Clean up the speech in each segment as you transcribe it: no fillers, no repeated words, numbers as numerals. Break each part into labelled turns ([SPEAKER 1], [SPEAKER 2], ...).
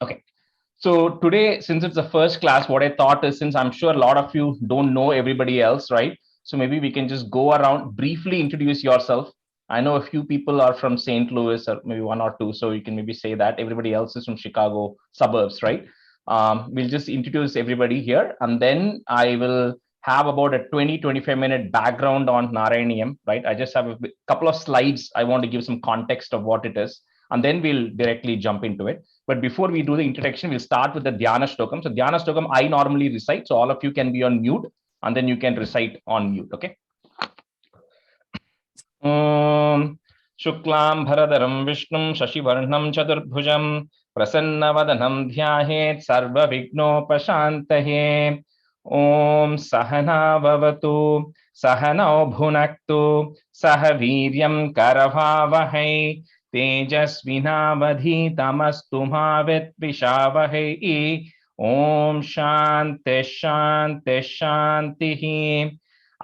[SPEAKER 1] Okay. So today, since it's the first class, what I thought is, since I'm sure a lot of you don't know everybody else, right? So maybe we can just go around, briefly introduce yourself. I know a few people are from St. Louis, or maybe one or two, so you can maybe say that. Everybody else is from Chicago suburbs, right? We'll just introduce everybody here, and then I will have about a 20-25 minute background on Narayaneeyam, right? I just have a couple of slides. I want to give some context of what it is, and then we'll directly jump into it. But before we do the introduction, we'll start with the Dhyana Stokam. So Dhyana Stokam, I normally recite. So all of you can be on mute, and then you can recite on mute. Okay. Om Shuklam Bharadaram Vishnum Shashivarnam Chaturbhujam Prasannavadanam Dhyahet Sarva Vignopashantahe. Om Sahana Vavatu Sahanau Bhunaktu Sahaviryam Karavavahai तेजस्विनावधीतमस्तु मा विद्विषावहै. ओम शांति शांति शांतिः.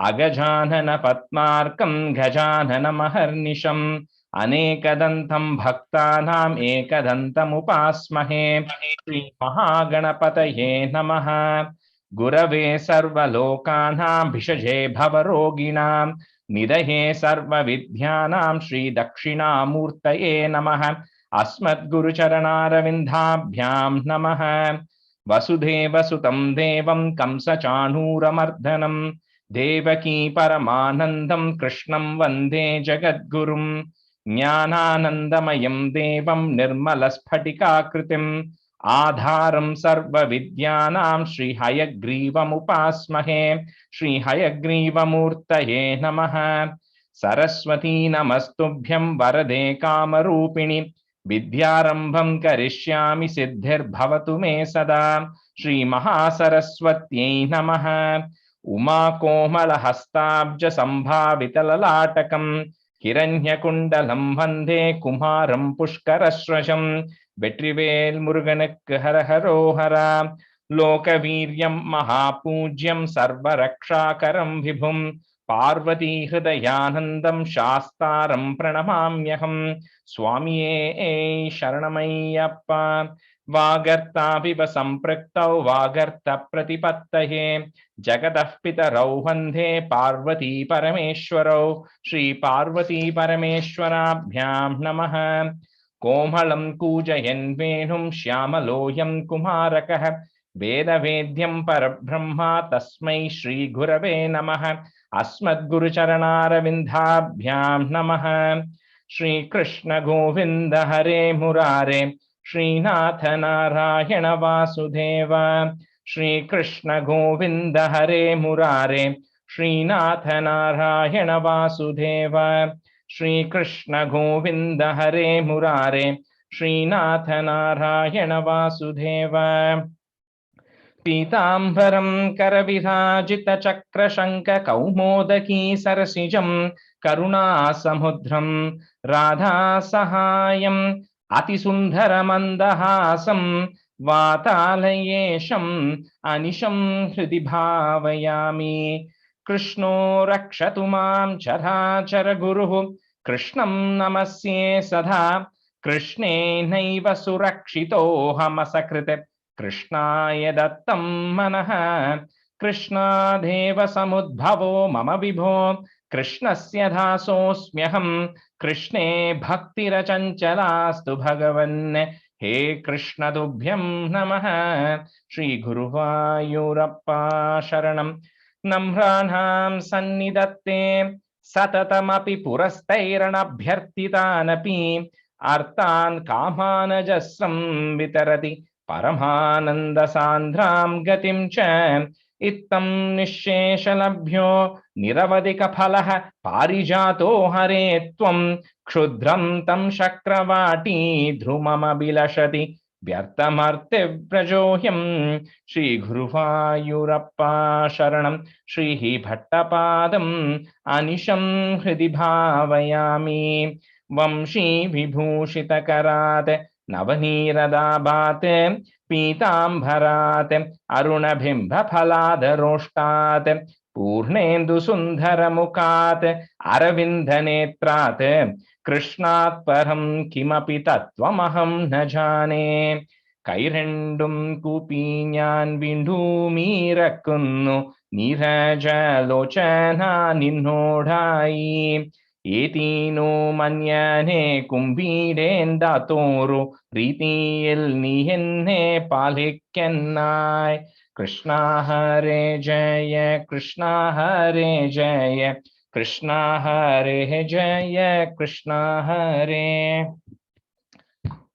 [SPEAKER 1] अगजानन पद्मार्कं गजाननमहर्निशम् अनेकदन्तं भक्तानाम् एकदन्तमुपास्महे. श्री महागणपतये नमः. गुरवे सर्वलोकानां भिषजे भवरोगिणां निधये सर्वविद्यानां श्री दक्षिणामूर्तये नमः. अस्मद्गुरुचरणारविन्दाभ्यां नमः. वसुदेवसुतं देवं कंसचाणूरमर्दनं देवकी परमानन्दं कृष्णं वन्दे जगद्गुरुं. ज्ञानानन्दमयं देवं निर्मलस्फटिकाकृतिम् आधारं सर्वविद्यानां श्री हयग्रीवमुपास्महे. श्री हयग्रीवमूर्तये नमः. सरस्वती नमस्तुभ्यं वरदे कामरूपिणि विद्यारंभं करिष्यामि सिद्धिर्भवतु मे सदा. श्री महासरस्वत्यै नमः. उमाकोमलहस्ताब्ज संभावितललाटकं हिरण्यकुण्डलं वन्दे कुमारं पुष्करस्रजं. வெற்றிவேல் முருகனுக்கு ஹரஹரோஹரா. லோகவீரியம் மகாபூஜ்யம் சர்வரக்ஷாகரம் விபும் பார்வதி ஹிருதயானந்தம் சாஸ்தாரம் பிரணமாம்யகம். சுவாமியே சரணமையப்பா. வாகர்த்தாவிவ சம்பிருக்தௌ வாகர்த்த பிரதிபத்தயே ஜகதः பிதரௌ வந்தே பார்வதி பரமேஸ்வரௌ. ஸ்ரீ பார்வதி பரமேஸ்வராभ्यां நமः. कोमलं कूजयन् वेणुं श्यामलोऽयं कुमारकः वेदवेद्यं परब्रह्मा तस्मै श्रीगुरवे नमः. अस्मद्गुरुचरणारविन्दाभ्यां नमः. श्रीकृष्ण गोविन्द हरे मुरारे श्रीनाथ नारायण वासुदेव. श्रीकृष्ण गोविन्द हरे मुरारे श्रीनाथ नारायण वासुदेव. श्री कृष्ण गोविंद हरे मुरारे श्रीनाथ नारायण वासुदेव. पीतांबरं करविराजित चक्रशंख कौमोदकी सरसिजं करुणासमुद्रं राधा सहायम् अतिसुन्दर मन्दहासं वातालयेशम् अनिशं हृदि भावयामि. कृष्णो रक्षतु मां चराचर गुरुः कृष्णं नमस्ये सदा. कृष्णेनैव सुरक्षितोऽहमसकृत् कृष्णाय दत्तं मनः. कृष्णादेव समुद्भवो मम विभो कृष्णस्य दासोऽस्म्यहं. कृष्णे भक्तिरचञ्चलास्तु भगवन्. हे कृष्ण तुभ्यं नमः. श्री गुरुवायूरप्पा शरणं. नम्राणां सन्निधत्ते सततमपि पुरस्तैरणभ्यर्थितानपि अर्थान् कामानजस्रं वितरति परमानन्दसान्द्रां गतिं च. इत्थं निःशेषलभ्यो निरवधिकफलः पारिजातो हरे त्वं. क्षुद्रं तं शक्रवाटी ध्रुममभिलषति व्यर्थमर्तिव्रजोऽयं. श्री गुरुवायूरप्पा शरणं. श्री भट्टपादम् अनिशं हृदि भावयामि. वंशी विभूषितकरात् नवनीरदाभात् पीतांबरात् अरुणबिम्बफलादरोष्टात् Purnendu Sundaramukat Aravindanetraat Krishnat Param Kimapi Tattvamaham Najane Kairendum Kupinyan Bindu Mirakunnu Nirajalochana Ninodai Etino Manyane Kumbidenda Toru Ritiil Nihenne Palikennai Krishna Hare Jaya, Krishna Hare Jaya, Krishna Hare Jaya, Krishna Hare.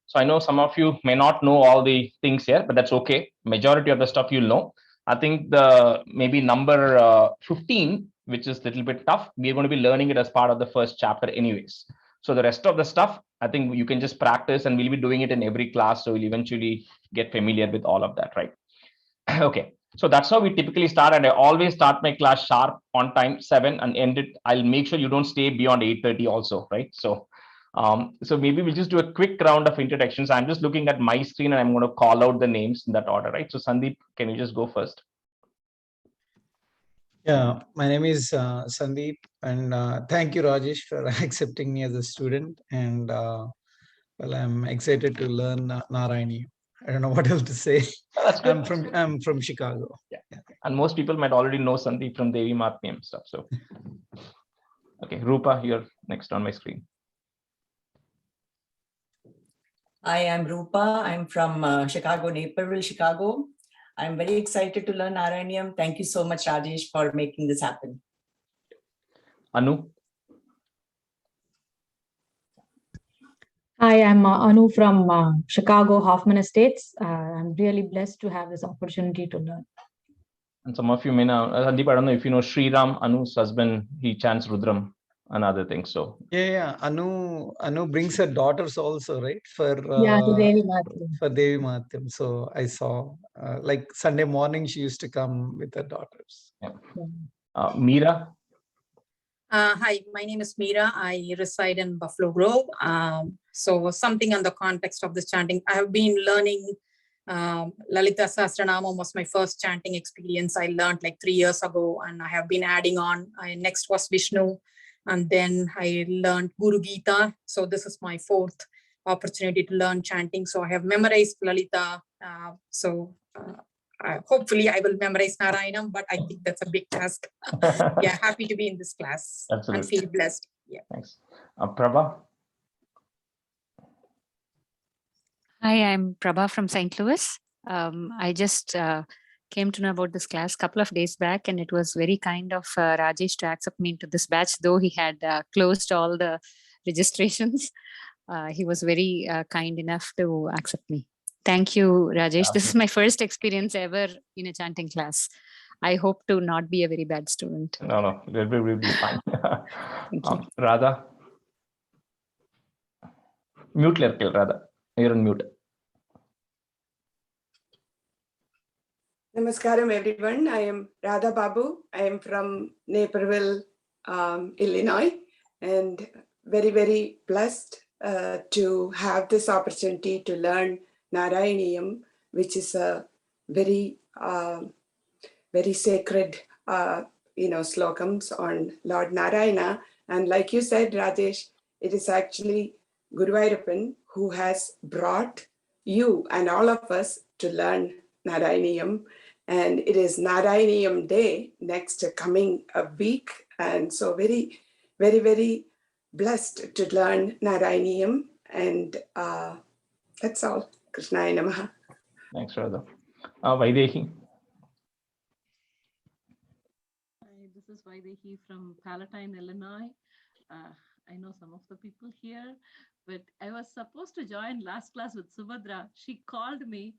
[SPEAKER 1] So I know some of you may not know all the things here, but that's okay. Majority of the stuff you'll know. I think the maybe number 15, which is a little bit tough, we're going to be learning it as part of the first chapter anyways. So the rest of the stuff, I think you can just practice, and we'll be doing it in every class. So you'll eventually get familiar with all of that, right? Okay, so that's how we typically start, and I always start my class sharp on time 7 and end it. I'll make sure you don't stay beyond 8:30 also, right? So so maybe we'll just do a quick round of introductions. I'm just looking at my screen and I'm going to call out the names in that order, right? So Sandeep, can you just go first?
[SPEAKER 2] Yeah, my name is Sandeep, and thank you, Rajesh, for accepting me as a student. And well, I'm excited to learn Narayaneeyam. I don't know what else to say.
[SPEAKER 1] That's good.
[SPEAKER 2] I'm from Chicago.
[SPEAKER 1] Yeah. And most people might already know Sandeep from Devi Mahatmyam stuff. So okay, Rupa, you're next on my screen.
[SPEAKER 3] I am Rupa. I'm from Chicago, Naperville, Chicago. I'm very excited to learn Narayaneeyam. Thank you so much, Rajesh, for making this happen.
[SPEAKER 1] Anu.
[SPEAKER 4] Hi, I'm Anu from Chicago, Hoffman Estates. I'm really blessed to have this opportunity to learn.
[SPEAKER 1] And some of you may know, Sandeep, I don't know if you know Sriram, Anu's husband, he chants Rudram and other things. So
[SPEAKER 2] yeah. Anu brings her daughters also, right? For
[SPEAKER 4] Devi Mahatmyam.
[SPEAKER 2] For Devi Mahatmyam. So I saw like Sunday morning she used to come with her daughters.
[SPEAKER 1] Yeah. Meera.
[SPEAKER 5] Hi, my name is Meera. I reside in Buffalo Grove. So something on the context of this chanting, I have been learning Lalita Sahasranamam was my first chanting experience. I learned like 3 years ago, and I have been adding on. Next was Vishnu, and then I learned Guru Gita. So this is my 4th opportunity to learn chanting. So I have memorized Lalita. Hopefully I will memorize Narayanam, but I think that's a big task. Yeah, happy to be in this class.
[SPEAKER 1] Absolutely.
[SPEAKER 5] And feel blessed. Yeah.
[SPEAKER 1] Thanks. Prabha.
[SPEAKER 6] Hi, I'm Prabha from St. Louis. I just came to know about this class a couple of days back, and it was very kind of Rajesh to accept me into this batch, though he had closed all the registrations. He was very kind enough to accept me. Thank you, Rajesh. This is my first experience ever in a chanting class. I hope to not be a very bad student.
[SPEAKER 1] No, we'll be fine.
[SPEAKER 6] Thank you.
[SPEAKER 1] Radha. Mute, Radha. You're on mute.
[SPEAKER 7] Namaskaram, everyone. I am Radha Babu. I am from Naperville, Illinois, and very, very blessed to have this opportunity to learn Narayaneeyam, which is a very, very sacred, slokams on Lord Narayana. And like you said, Rajesh, it is actually Guru Vairappan who has brought you and all of us to learn Narayaneeyam. And it is Narayaneeyam Day next coming a week. And so very, very, very blessed to learn Narayaneeyam. And that's all. Krishnaya Namaha.
[SPEAKER 1] Thanks, Radha. Vaidehi.
[SPEAKER 8] Hi, this is Vaidehi from Palatine, Illinois. I know some of the people here, but I was supposed to join last class with Subhadra. She called me,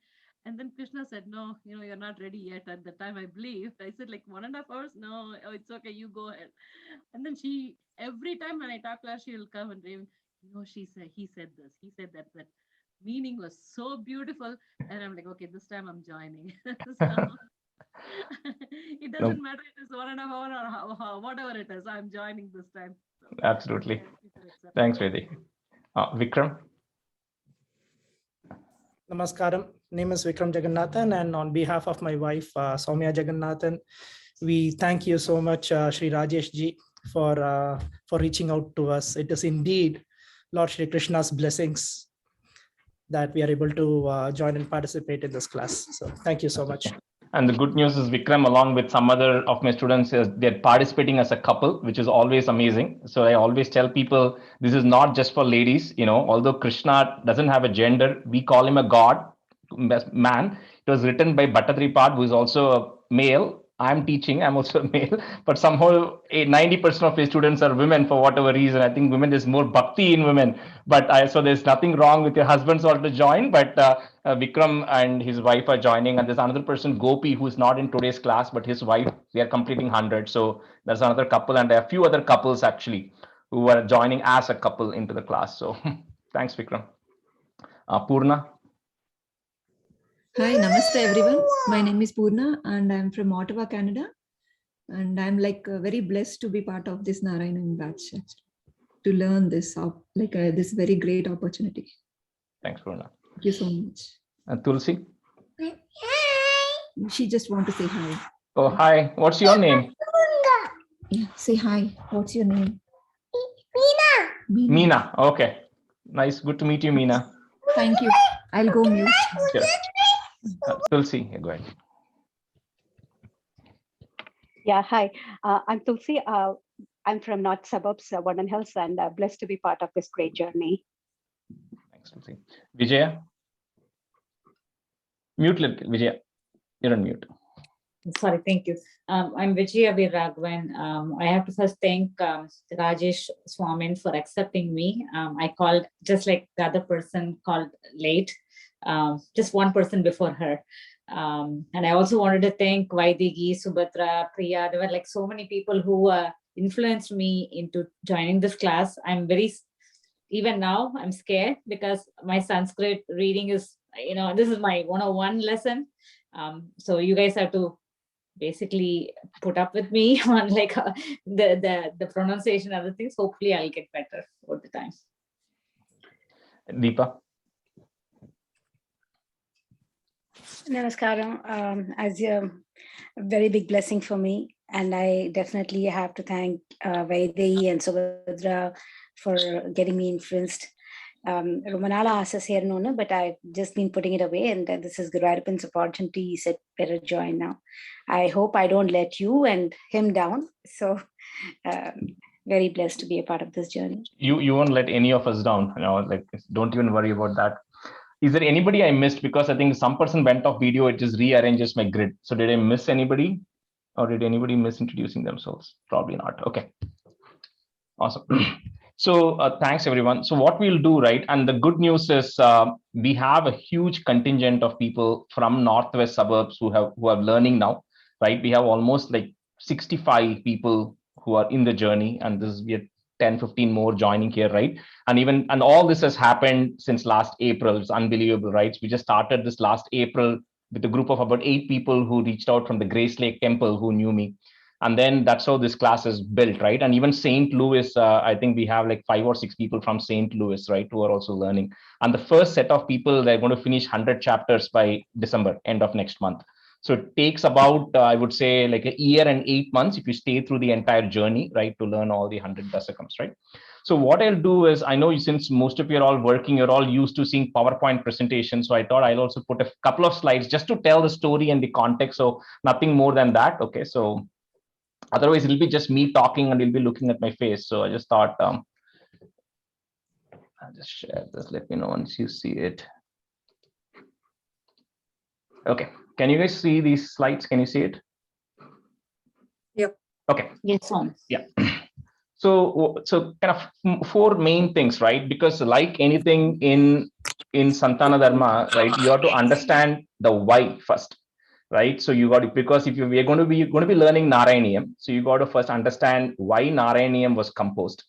[SPEAKER 8] and then Krishna said, no, you're not ready yet. At the time I believed. I said, like 1.5 hours? No, it's okay, you go ahead. And then every time when I talk to her, she will come and rave, he said this, he said that meaning was so beautiful. And I'm like, okay, this time I'm joining. It doesn't matter if it's 1.5 hours or whatever it is, I'm joining this time. So,
[SPEAKER 1] absolutely. Thanks, Vaidehi. Vikram.
[SPEAKER 9] Namaskaram. Name is Vikram Jagannathan, and on behalf of my wife, Soumya Jagannathan, we thank you so much, Sri Rajesh ji, for reaching out to us. It is indeed Lord Shri Krishna's blessings that we are able to join and participate in this class. So thank you so much.
[SPEAKER 1] And the good news is Vikram, along with some other of my students, they're participating as a couple, which is always amazing. So I always tell people, this is not just for ladies, although Krishna doesn't have a gender, we call him a god, man. It was written by Bhattacharya, who is also a male. I'm teaching, I'm also a male, but somehow 90% of his students are women for whatever reason. I think women, there's more bhakti in women, so there's nothing wrong with your husbands all to join, but Vikram and his wife are joining, and there's another person, Gopi, who's not in today's class, but his wife, they are completing 100. So there's another couple, and there are a few other couples actually who are joining as a couple into the class. So thanks, Vikram. Purna.
[SPEAKER 10] Hi, namaste everyone. My name is Purna and I'm from Ottawa, Canada. And I'm very blessed to be part of this Narayaneeyam batch, to learn this, this very great opportunity.
[SPEAKER 1] Thanks, Purna.
[SPEAKER 10] Thank you so much.
[SPEAKER 1] Tulsi?
[SPEAKER 10] She just want to say hi.
[SPEAKER 1] Oh, hi. What's your name?
[SPEAKER 10] Yeah, say hi. What's your name?
[SPEAKER 1] Meena. Meena. Okay. Nice. Good to meet you, Meena.
[SPEAKER 10] Thank you. I'll go mute.
[SPEAKER 1] Sure. Tulsi, go ahead.
[SPEAKER 11] Yeah, hi. I'm Tulsi. I'm from North Suburbs, Warden Hills, and blessed to be part of this great journey.
[SPEAKER 1] Thanks, Tulsi. Vijaya? Mute, Vijaya. You're on mute.
[SPEAKER 12] Sorry, thank you. I'm Vijaya Viragwan. I have to first thank Rajesh Swamin for accepting me. I called just like the other person called late, just one person before her. And I also wanted to thank Vaidigi, Subhatra, Priya. There were so many people who influenced me into joining this class. Even now, I'm scared because my Sanskrit reading is, this is my 101 lesson. So you guys have to basically put up with me on the pronunciation and other things. Hopefully I'll get better over the time.
[SPEAKER 1] Deepa?
[SPEAKER 13] Namaskaram. As a very big blessing for me, and I definitely have to thank Vaidehi and Subhadra for getting me influenced. Romanala asked us here, no, but I've just been putting it away, and this is Guruvayurappan's opportunity. He said, better join now. I hope I don't let you and him down. So very blessed to be a part of this journey.
[SPEAKER 1] You won't let any of us down. Don't even worry about that. Is there anybody I missed? Because I think some person went off video, it just rearranges my grid. So did I miss anybody? Or did anybody miss introducing themselves? Probably not. Okay. Awesome. So thanks everyone. So what we'll do, right? And the good news is we have a huge contingent of people from Northwest suburbs who have learning now, right? We have almost 65 people who are in the journey, and we are 10-15 more joining here, right? And all this has happened since last April. It's unbelievable, right? We just started this last April with a group of about 8 people who reached out from the Grace Lake Temple who knew me. And then that's how this class is built, right? And even St. Louis, I think we have 5 or 6 people from St. Louis, right, who are also learning. And the first set of people, they're going to finish 100 chapters by December, end of next month. So it takes about, I would say, a year and 8 months if you stay through the entire journey, right, to learn all the 100 Dasakams, right? So what I'll do is, I know since most of you are all working, you're all used to seeing PowerPoint presentations. So I thought I'll also put a couple of slides just to tell the story and the context. So nothing more than that. Okay, so otherwise it'll be just me talking and you'll be looking at my face. So I just thought, I'll just share this. Let me know once you see it. Okay. Can you guys see these slides? Can you see it?
[SPEAKER 5] Yep.
[SPEAKER 1] Okay.
[SPEAKER 12] Yes,
[SPEAKER 1] yeah. So kind of 4 main things, right? Because like anything in Santana Dharma, right, you have to understand the why first, right? So you got to, because if we're going to be learning Narayaneeyam, so you got to first understand why Narayaneeyam was composed.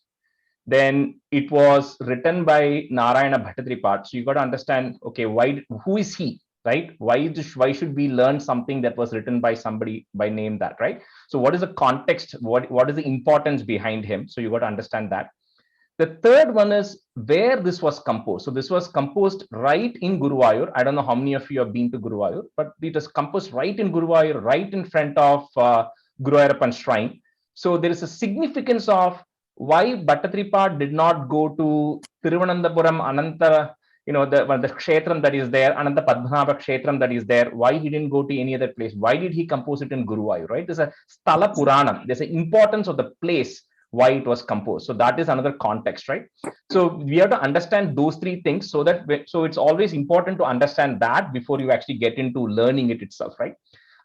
[SPEAKER 1] Then it was written by Narayana Bhattacharya. So you got to understand, okay, who is he? Right? Why should we learn something that was written by somebody by name that, right? So what is the context? What is the importance behind him? So you got to understand that. The third one is where this was composed. So this was composed right in Guruvayur. I don't know how many of you have been to Guruvayur, but it was composed right in Guruvayur, right in front of Guruvayurappan shrine. So there is a significance of why Bhattathri did not go to Thiruvananthapuram, Ananta, the kshetram that is there, Ananta Padmanabha kshetram that is there. Why he didn't go to any other place? Why did he compose it in Guruvayur, right? There's a Sthala Puranam. There's an importance of the place why it was composed. So that is another context, right? So we have to understand those three things so that, so it's always important to understand that before you actually get into learning it itself, right?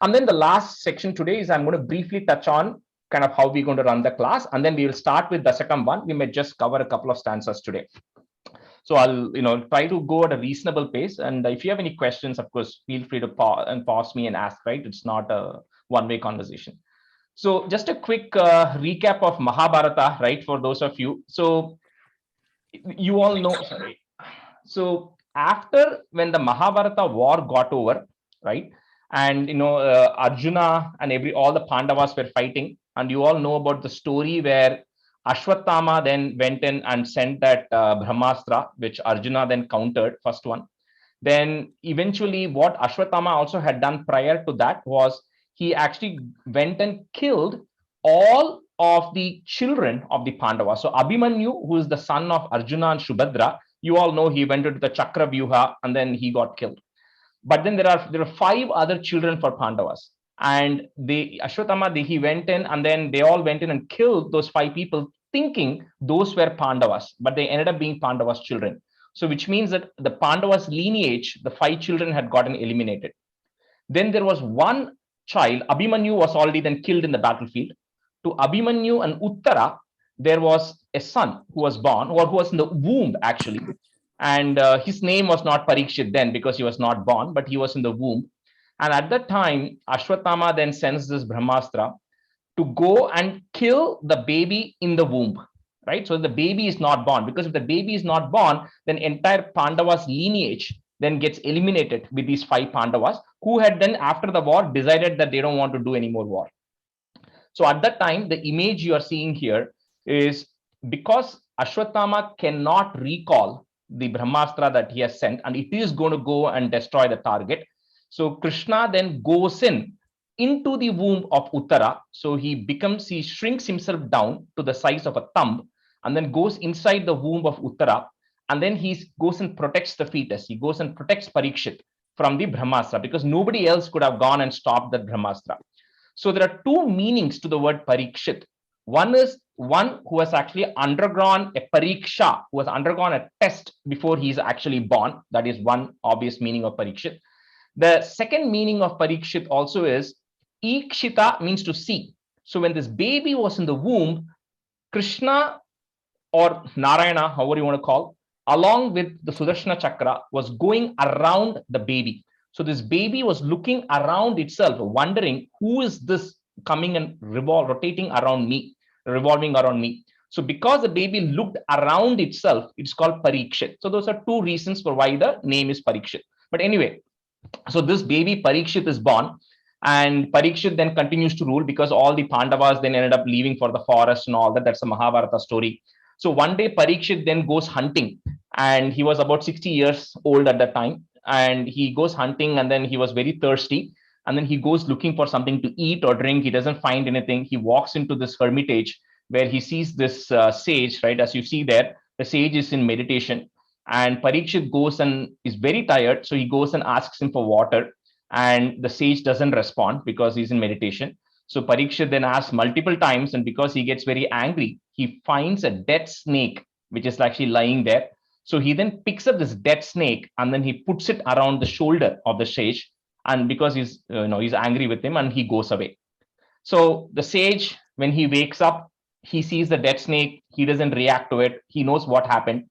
[SPEAKER 1] And then the last section today is I'm going to briefly touch on kind of how we're going to run the class. And then we will start with Dasakam 1. We may just cover a couple of stanzas today. So I'll, try to go at a reasonable pace. And if you have any questions, of course, feel free to pause me and ask, right? It's not a one-way conversation. So just a quick recap of Mahabharata, right? For those of you. So you all know, sorry. So after when the Mahabharata war got over, right? And, Arjuna and all the Pandavas were fighting. And you all know about the story where Ashwatthama then went in and sent that Brahmastra, which Arjuna then countered, first one. Then eventually what Ashwatthama also had done prior to that was he actually went and killed all of the children of the Pandavas. So Abhimanyu, who is the son of Arjuna and Subhadra, you all know he went into the Chakra Vyuha and then he got killed. But then there are 5 other children for Pandavas. And Ashwatthama, he went in and then they all went in and killed those 5 people thinking those were Pandavas, but they ended up being Pandavas' children. So which means that the Pandavas lineage, the 5 children had gotten eliminated. Then there was one child, Abhimanyu was already then killed in the battlefield. To Abhimanyu and Uttara, there was a son who was born, or who was in the womb actually. And his name was not Parikshit then because he was not born, but he was in the womb. And at that time, Ashwatthama then sends this Brahmastra to go and kill the baby in the womb, right? So the baby is not born, because if the baby is not born, then entire Pandavas lineage then gets eliminated with these 5 Pandavas who had then after the war decided that they don't want to do any more war. So at that time, the image you are seeing here is because Ashwatthama cannot recall the Brahmastra that he has sent, and it is going to go and destroy the target. So Krishna then goes into the womb of Uttara. So he shrinks himself down to the size of a thumb and then goes inside the womb of Uttara. And then he goes and protects the fetus. He goes and protects Parikshit from the Brahmastra because nobody else could have gone and stopped the Brahmastra. So there are 2 meanings to the word Parikshit. One is one who has actually undergone a pariksha, who has undergone a test before he is actually born. That is one obvious meaning of Parikshit. The second meaning of Parikshit also is Ikshita, means to see. So when this baby was in the womb, Krishna or Narayana, however you want to call, along with the Sudarshana Chakra, was going around the baby. So this baby was looking around itself, wondering who is this coming and rotating around me, revolving around me. So because the baby looked around itself, it's called Parikshit. So those are 2 reasons for why the name is Parikshit. But anyway, so this baby Parikshit is born, and Parikshit then continues to rule because all the Pandavas then ended up leaving for the forest and all that. That's a Mahabharata story. So one day Parikshit then goes hunting, and he was about 60 years old at that time. And he goes hunting, and then he was very thirsty. And then he goes looking for something to eat or drink. He doesn't find anything. He walks into this hermitage where he sees this sage, right? As you see there, the sage is in meditation. And Parikshit goes and is very tired. So he goes and asks him for water. And the sage doesn't respond because he's in meditation. So Parikshit then asks multiple times. And because he gets very angry, he finds a dead snake, which is actually lying there. So he then picks up this dead snake and then he puts it around the shoulder of the sage. And because he's angry with him, and he goes away. So the sage, when he wakes up, he sees the dead snake. He doesn't react to it. He knows what happened.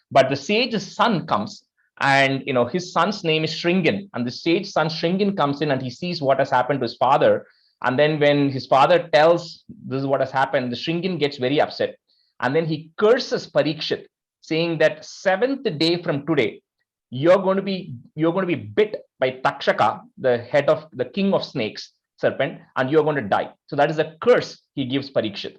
[SPEAKER 1] But the sage's son comes, and his son's name is Shringan. And the sage's son Shringan comes in and he sees what has happened to his father. And then when his father tells this is what has happened, the Shringan gets very upset. And then he curses Parikshit, saying that 7th day from today, you're going to be bit by Takshaka, the head of the king of snakes, serpent, and you're going to die. So that is a curse he gives Parikshit.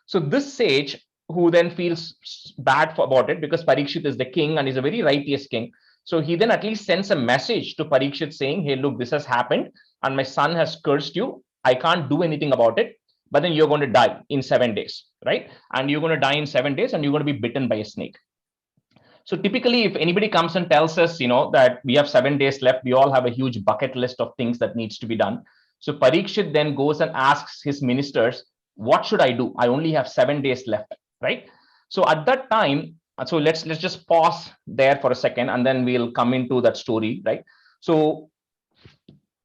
[SPEAKER 1] So this sage who then feels bad about it because Parikshit is the king and he's a very righteous king. So he then at least sends a message to Parikshit saying, hey, look, this has happened and my son has cursed you. I can't do anything about it, but then you're going to die in 7 days, right? And you're going to die in 7 days and you're going to be bitten by a snake. So typically, if anybody comes and tells us, that we have 7 days left, we all have a huge bucket list of things that needs to be done. So Parikshit then goes and asks his ministers, what should I do? I only have 7 days left, right? So at that time, so let's just pause there for a second and then we'll come into that story, right? So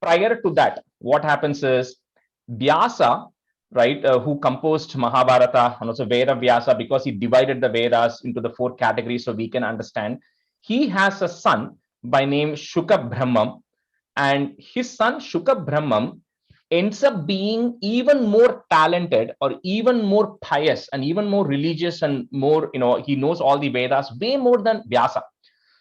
[SPEAKER 1] prior to that, what happens is Vyasa, right, who composed Mahabharata and also Veda Vyasa, because he divided the Vedas into the 4 categories so we can understand. He has a son by name Shuka Brahmam, and his son Shuka Brahmam ends up being even more talented or even more pious and even more religious and more, he knows all the Vedas way more than Vyasa.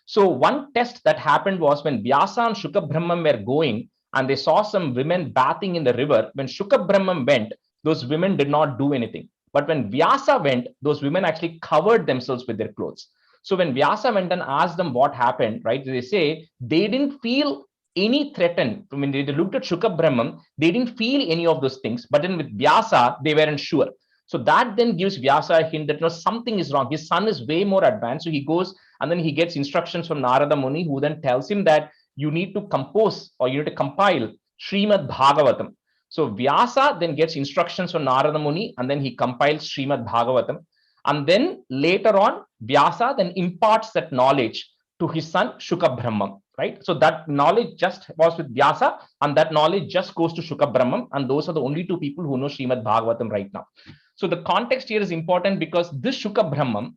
[SPEAKER 1] So one test that happened was when Vyasa and Shuka Brahmam were going and they saw some women bathing in the river. When Shuka Brahmam went, those women did not do anything. But when Vyasa went, those women actually covered themselves with their clothes. So when Vyasa went and asked them what happened, right, they say they didn't feel any threatened. When they looked at Shuka Brahmam, they didn't feel any of those things. But then with Vyasa, they weren't sure. So that then gives Vyasa a hint that something is wrong. His son is way more advanced. So he goes and then he gets instructions from Narada Muni, who then tells him that you need to compose or you need to compile SRIMAD Bhagavatam. So Vyasa then gets instructions from Narada Muni and then he compiles SRIMAD Bhagavatam. And then later on, Vyasa then imparts that knowledge to his son Shuka Brahmam, right? So that knowledge just was with Vyasa and that knowledge just goes to Shuka Brahmam, and those are the only 2 people who know SRIMAD Bhagavatam right now. So the context here is important because this Shuka Brahmam,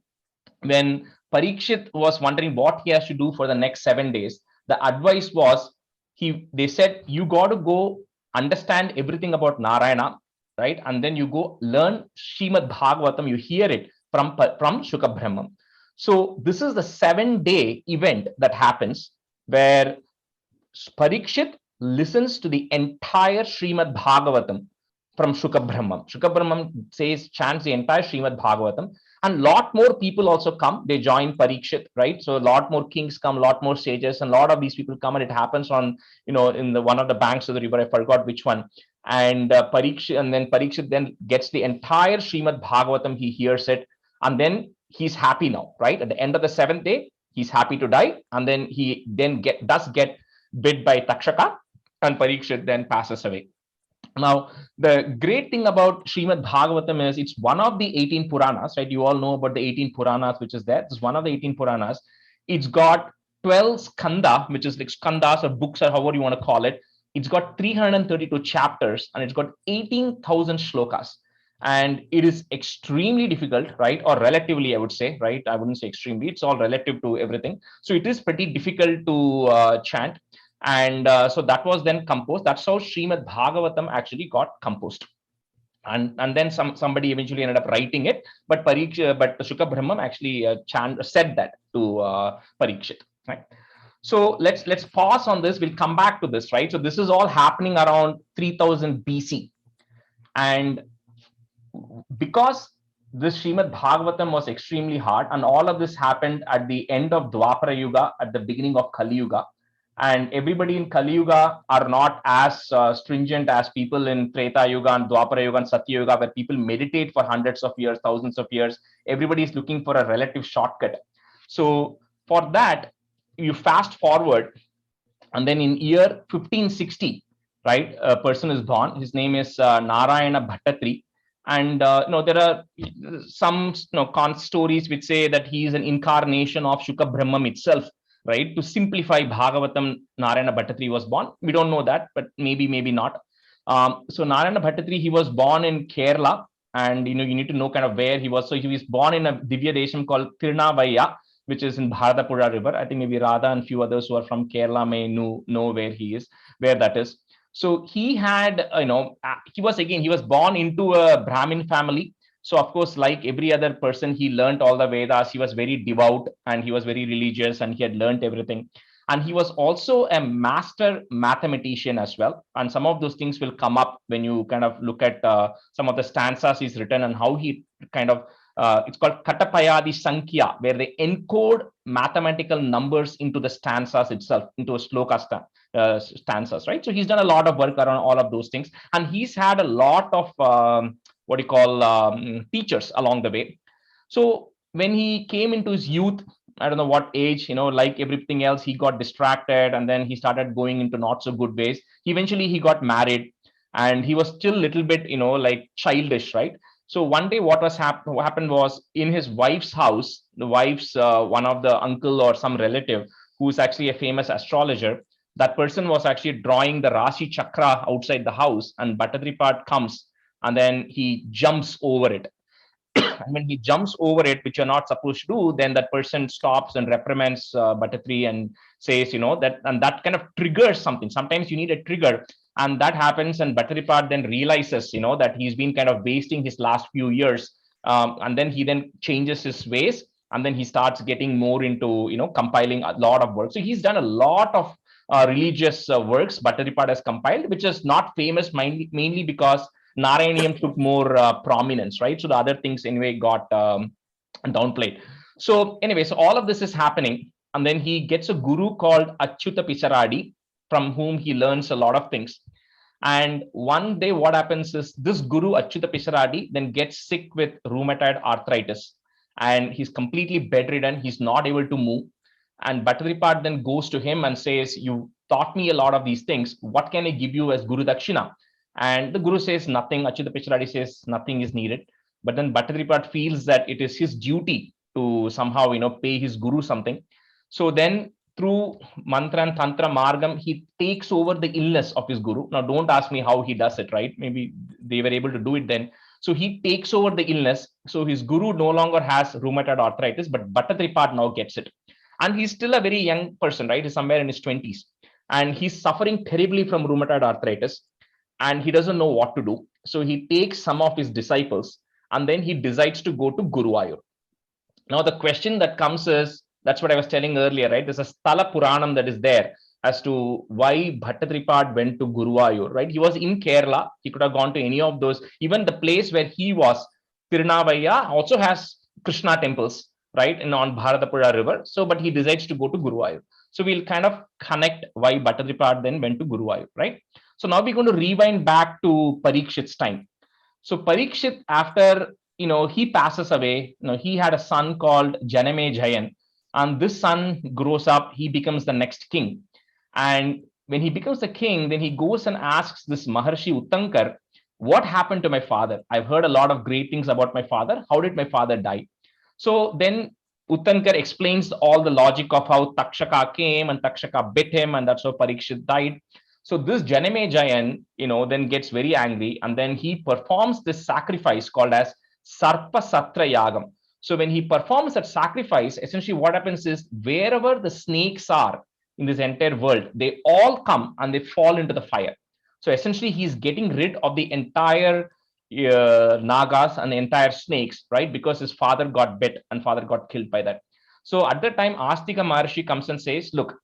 [SPEAKER 1] when Parikshit was wondering what he has to do for the next 7 days, the advice was, they said, you got to go understand everything about Narayana, right? And then you go learn SRIMAD Bhagavatam, you hear it from Shuka Brahmam. So this is the 7-day event that happens where Parikshit listens to the entire SRIMAD Bhagavatam from Shuka Brahmam. Shuka Brahmam chants the entire SRIMAD Bhagavatam, and lot more people also come. They join Parikshit, right? So a lot more kings come, a lot more sages, and a lot of these people come, and it happens on, in the one of the banks of the river. I forgot which one. And Parikshit then gets the entire SRIMAD Bhagavatam. He hears it, and then he's happy now, right? At the end of the 7th day, he's happy to die, and then he then does get bit by Takshaka, and Parikshit then passes away. Now, the great thing about SRIMAD Bhagavatam is it's one of the 18 Puranas, right? You all know about the 18 Puranas, which is there. It's one of the 18 Puranas. It's got 12 skanda, which is like skandas or books or however you want to call it. It's got 332 chapters and it's got 18,000 shlokas. And it is extremely difficult, right? Or relatively, I would say, right? I wouldn't say extremely. It's all relative to everything. So it is pretty difficult to chant. And so that was then composed. That's how SRIMAD Bhagavatam actually got composed. And then somebody eventually ended up writing it, but Shuka Brahmam actually said that to Parikshit, right? So let's pause on this. We'll come back to this, right? So this is all happening around 3000 BC, and because this SRIMAD Bhagavatam was extremely hard, and all of this happened at the end of Dwapara Yuga, at the beginning of Kali Yuga. And everybody in Kali Yuga are not as stringent as people in Treta Yuga and Dwapara Yuga and Satya Yuga, where people meditate for hundreds of years, thousands of years. Everybody is looking for a relative shortcut. So for that, you fast forward, and then in year 1560, right, a person is born. His name is Narayana Bhattathri. And there are some stories which say that he is an incarnation of Shuka Brahmam itself, right? To simplify Bhagavatam, Narayana Bhattathri was born. We don't know that, but maybe not. So Narayana Bhattathri, he was born in Kerala, and you need to know kind of where he was. So he was born in a Divya Desham called Tirunavaya, which is in Bharatapuzha River. I think maybe Radha and few others who are from Kerala may know where he is, where that is. So he had, he was born into a Brahmin family. So of course, like every other person, he learned all the Vedas. He was very devout and he was very religious and he had learned everything. And he was also a master mathematician as well. And some of those things will come up when you kind of look at some of the stanzas he's written and how he kind of it's called Katapayadi Sankhya, where they encode mathematical numbers into the stanzas itself, into a sloka stanzas, right? So he's done a lot of work around all of those things, and he's had a lot of what you call teachers along the way. So when he came into his youth, I don't know what age, like everything else, he got distracted, and then he started going into not so good ways. Eventually he got married, and he was still a little bit, like childish, right? So one day what happened was, in his wife's house, the wife's one of the uncle or some relative who's actually a famous astrologer, that person was actually drawing the Rashi Chakra outside the house, and Bhattadhripad comes and then he jumps over it. And when he jumps over it, which you're not supposed to do, then that person stops and reprimands Bhattadhri and says, that, and that kind of triggers something. Sometimes you need a trigger, and that happens, and Bhattadhripad then realizes, that he's been kind of wasting his last few years, and then he then changes his ways, and then he starts getting more into, compiling a lot of work. So he's done a lot of religious works Bhattadhripad has compiled, which is not famous mainly because Narayaneeyam took more prominence, right? So the other things anyway got downplayed. So anyway, so all of this is happening, and then he gets a guru called Achyuta Pisaradi, from whom he learns a lot of things. And one day what happens is, this guru Achyuta Pisaradi then gets sick with rheumatoid arthritis, and he's completely bedridden. He's not able to move. And Bhattadhripad then goes to him and says, you taught me a lot of these things. What can I give you as Guru Dakshina? And the Guru says nothing. Achyuta Pisaradi says nothing is needed. But then Bhattadhripad feels that it is his duty to somehow, pay his Guru something. So then through mantra and tantra margam, he takes over the illness of his Guru. Now, don't ask me how he does it, right? Maybe they were able to do it then. So he takes over the illness. So his Guru no longer has rheumatoid arthritis, but Bhattadhripad now gets it. And he's still a very young person, right? He's somewhere in his 20s. And he's suffering terribly from rheumatoid arthritis. And he doesn't know what to do. So he takes some of his disciples, and then he decides to go to Guruvayur. Now, the question that comes is, that's what I was telling earlier, right? There's a Sthala Puranam that is there as to why Bhattadhripad went to Guruvayur, right? He was in Kerala. He could have gone to any of those. Even the place where he was, Tirunavaya, also has Krishna temples, right, and on Bharatapuzha river. So, but he decides to go to Guruvayur. So we'll kind of connect why Bhattadhripad then went to Guruvayur, right? So now we're going to rewind back to Parikshit's time. So Parikshit, after, he passes away, he had a son called Janamejayan, and this son grows up, he becomes the next king. And when he becomes the king, then he goes and asks this Maharshi Uttankar, what happened to my father? I've heard a lot of great things about my father. How did my father die? So then Uttankar explains all the logic of how Takshaka came, and Takshaka bit him, and that's how Parikshit died. So this Janamejayan, then gets very angry, and then he performs this sacrifice called as Sarpa Satra Yagam. So when he performs that sacrifice, essentially what happens is, wherever the snakes are in this entire world, they all come and they fall into the fire. So essentially he's getting rid of the entire Nagas and the entire snakes, right? Because his father got bit and father got killed by that. So at that time, Astika Maharshi comes and says, look,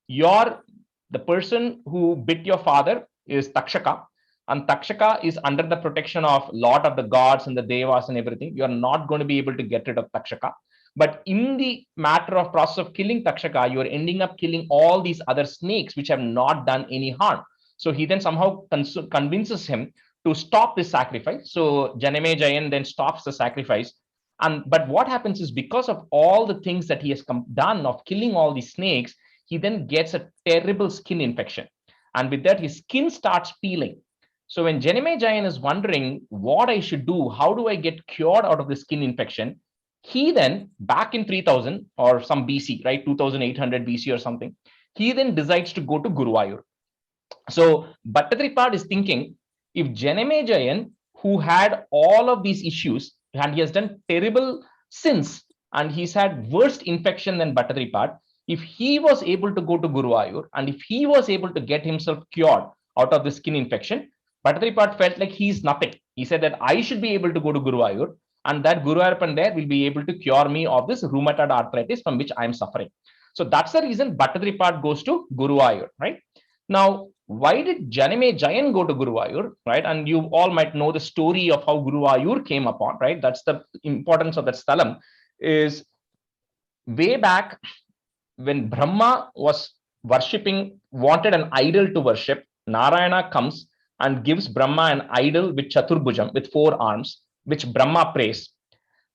[SPEAKER 1] the person who bit your father is Takshaka, and Takshaka is under the protection of a lot of the gods and the devas and everything. You're not going to be able to get rid of Takshaka. But in the matter of process of killing Takshaka, you're ending up killing all these other snakes which have not done any harm. So he then somehow convinces him to stop this sacrifice. So Janamejayan then stops the sacrifice. But what happens is, because of all the things that he has done of killing all these snakes, he then gets a terrible skin infection. And with that, his skin starts peeling. So when Janamejayan is wondering what I should do, how do I get cured out of the skin infection, he then, back in 3000 or some BC, right, 2800 BC or something, he then decides to go to Guruvayur. So Bhattadhripad is thinking, if Janamejayan, who had all of these issues, and he has done terrible sins, and he's had worse infection than Bhattadhripad, if he was able to go to Guruvayur, and if he was able to get himself cured out of the skin infection, Bhattadhripad felt like he's nothing. He said that I should be able to go to Guruvayur, and that Guruvayurpan there will be able to cure me of this rheumatoid arthritis from which I am suffering. So that's the reason Bhattadhripad goes to Guruvayur, right? Now, why did Janame Jayan go to Guruvayur, right? And you all might know the story of how Guruvayur came upon, right? That's the importance of that sthalam. Is way back when Brahma was worshipping, wanted an idol to worship, Narayana comes and gives Brahma an idol with Chaturbhujam, with 4 arms, which Brahma prays.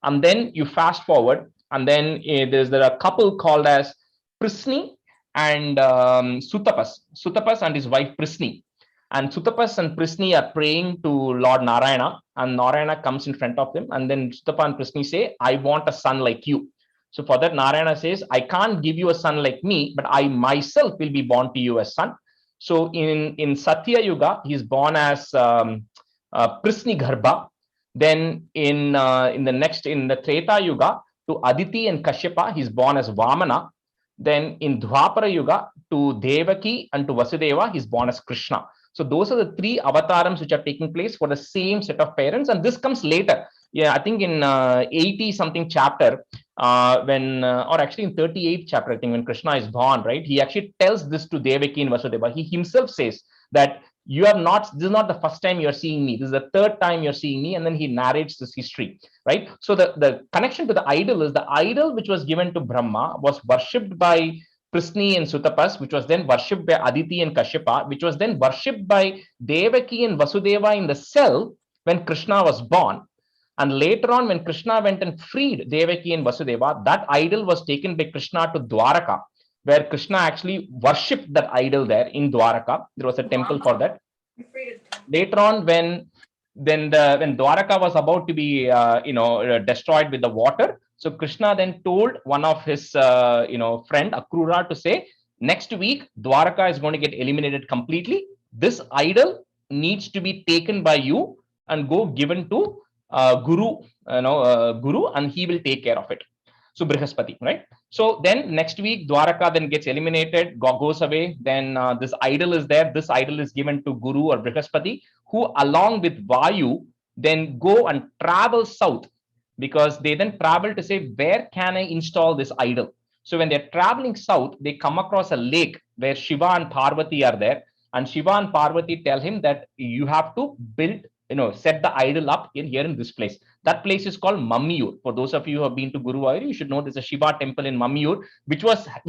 [SPEAKER 1] And then you fast forward, and then there's a couple called as Prisni and Sutapas and his wife Prisni. And Sutapas and Prisni are praying to Lord Narayana, and Narayana comes in front of them, and then Sutapa and Prisni say, I want a son like you. So for that, Narayana says, I can't give you a son like me, but I myself will be born to you as son. So in Satya Yuga, he's born as Prisni Garbha. Then in the Treta Yuga, to Aditi and Kashyapa, he's born as Vamana. Then in Dwapara Yuga, to Devaki and to Vasudeva, he's born as Krishna. So those are the 3 avatarams which are taking place for the same set of parents, and this comes later. Yeah, I think in 80 something chapter, or actually in 38th chapter, I think when Krishna is born, right, he actually tells this to Devaki and Vasudeva. He himself says that this is not the first time you're seeing me, this is the 3rd time you're seeing me, and then he narrates this history, right? So the connection to the idol is the idol which was given to Brahma was worshipped by Prisni and Sutapas, which was then worshipped by Aditi and Kashyapa, which was then worshipped by Devaki and Vasudeva in the cell when Krishna was born. And later on, when Krishna went and freed Devaki and Vasudeva, that idol was taken by Krishna to Dwaraka, where Krishna actually worshipped that idol there in Dwaraka. There was a temple for that. Later on, when Dwaraka was about to be destroyed with the water, so Krishna then told one of his friend Akrura to say, next week Dwaraka is going to get eliminated completely. This idol needs to be taken by you and go given to Guru, and he will take care of it. So Brihaspati, right? So then next week Dwaraka then gets eliminated, goes away. Then this idol is there. This idol is given to Guru or Brihaspati, who along with Vayu then go and travel south, because they then travel to say, where can I install this idol? So when they're traveling south, they come across a lake where Shiva and Parvati are there, and Shiva and Parvati tell him that you have to build, set the idol up here in this place. That place is called Mammiyur. For those of you who have been to Guruvayur, you should know there's a Shiva temple in Mammiyur, which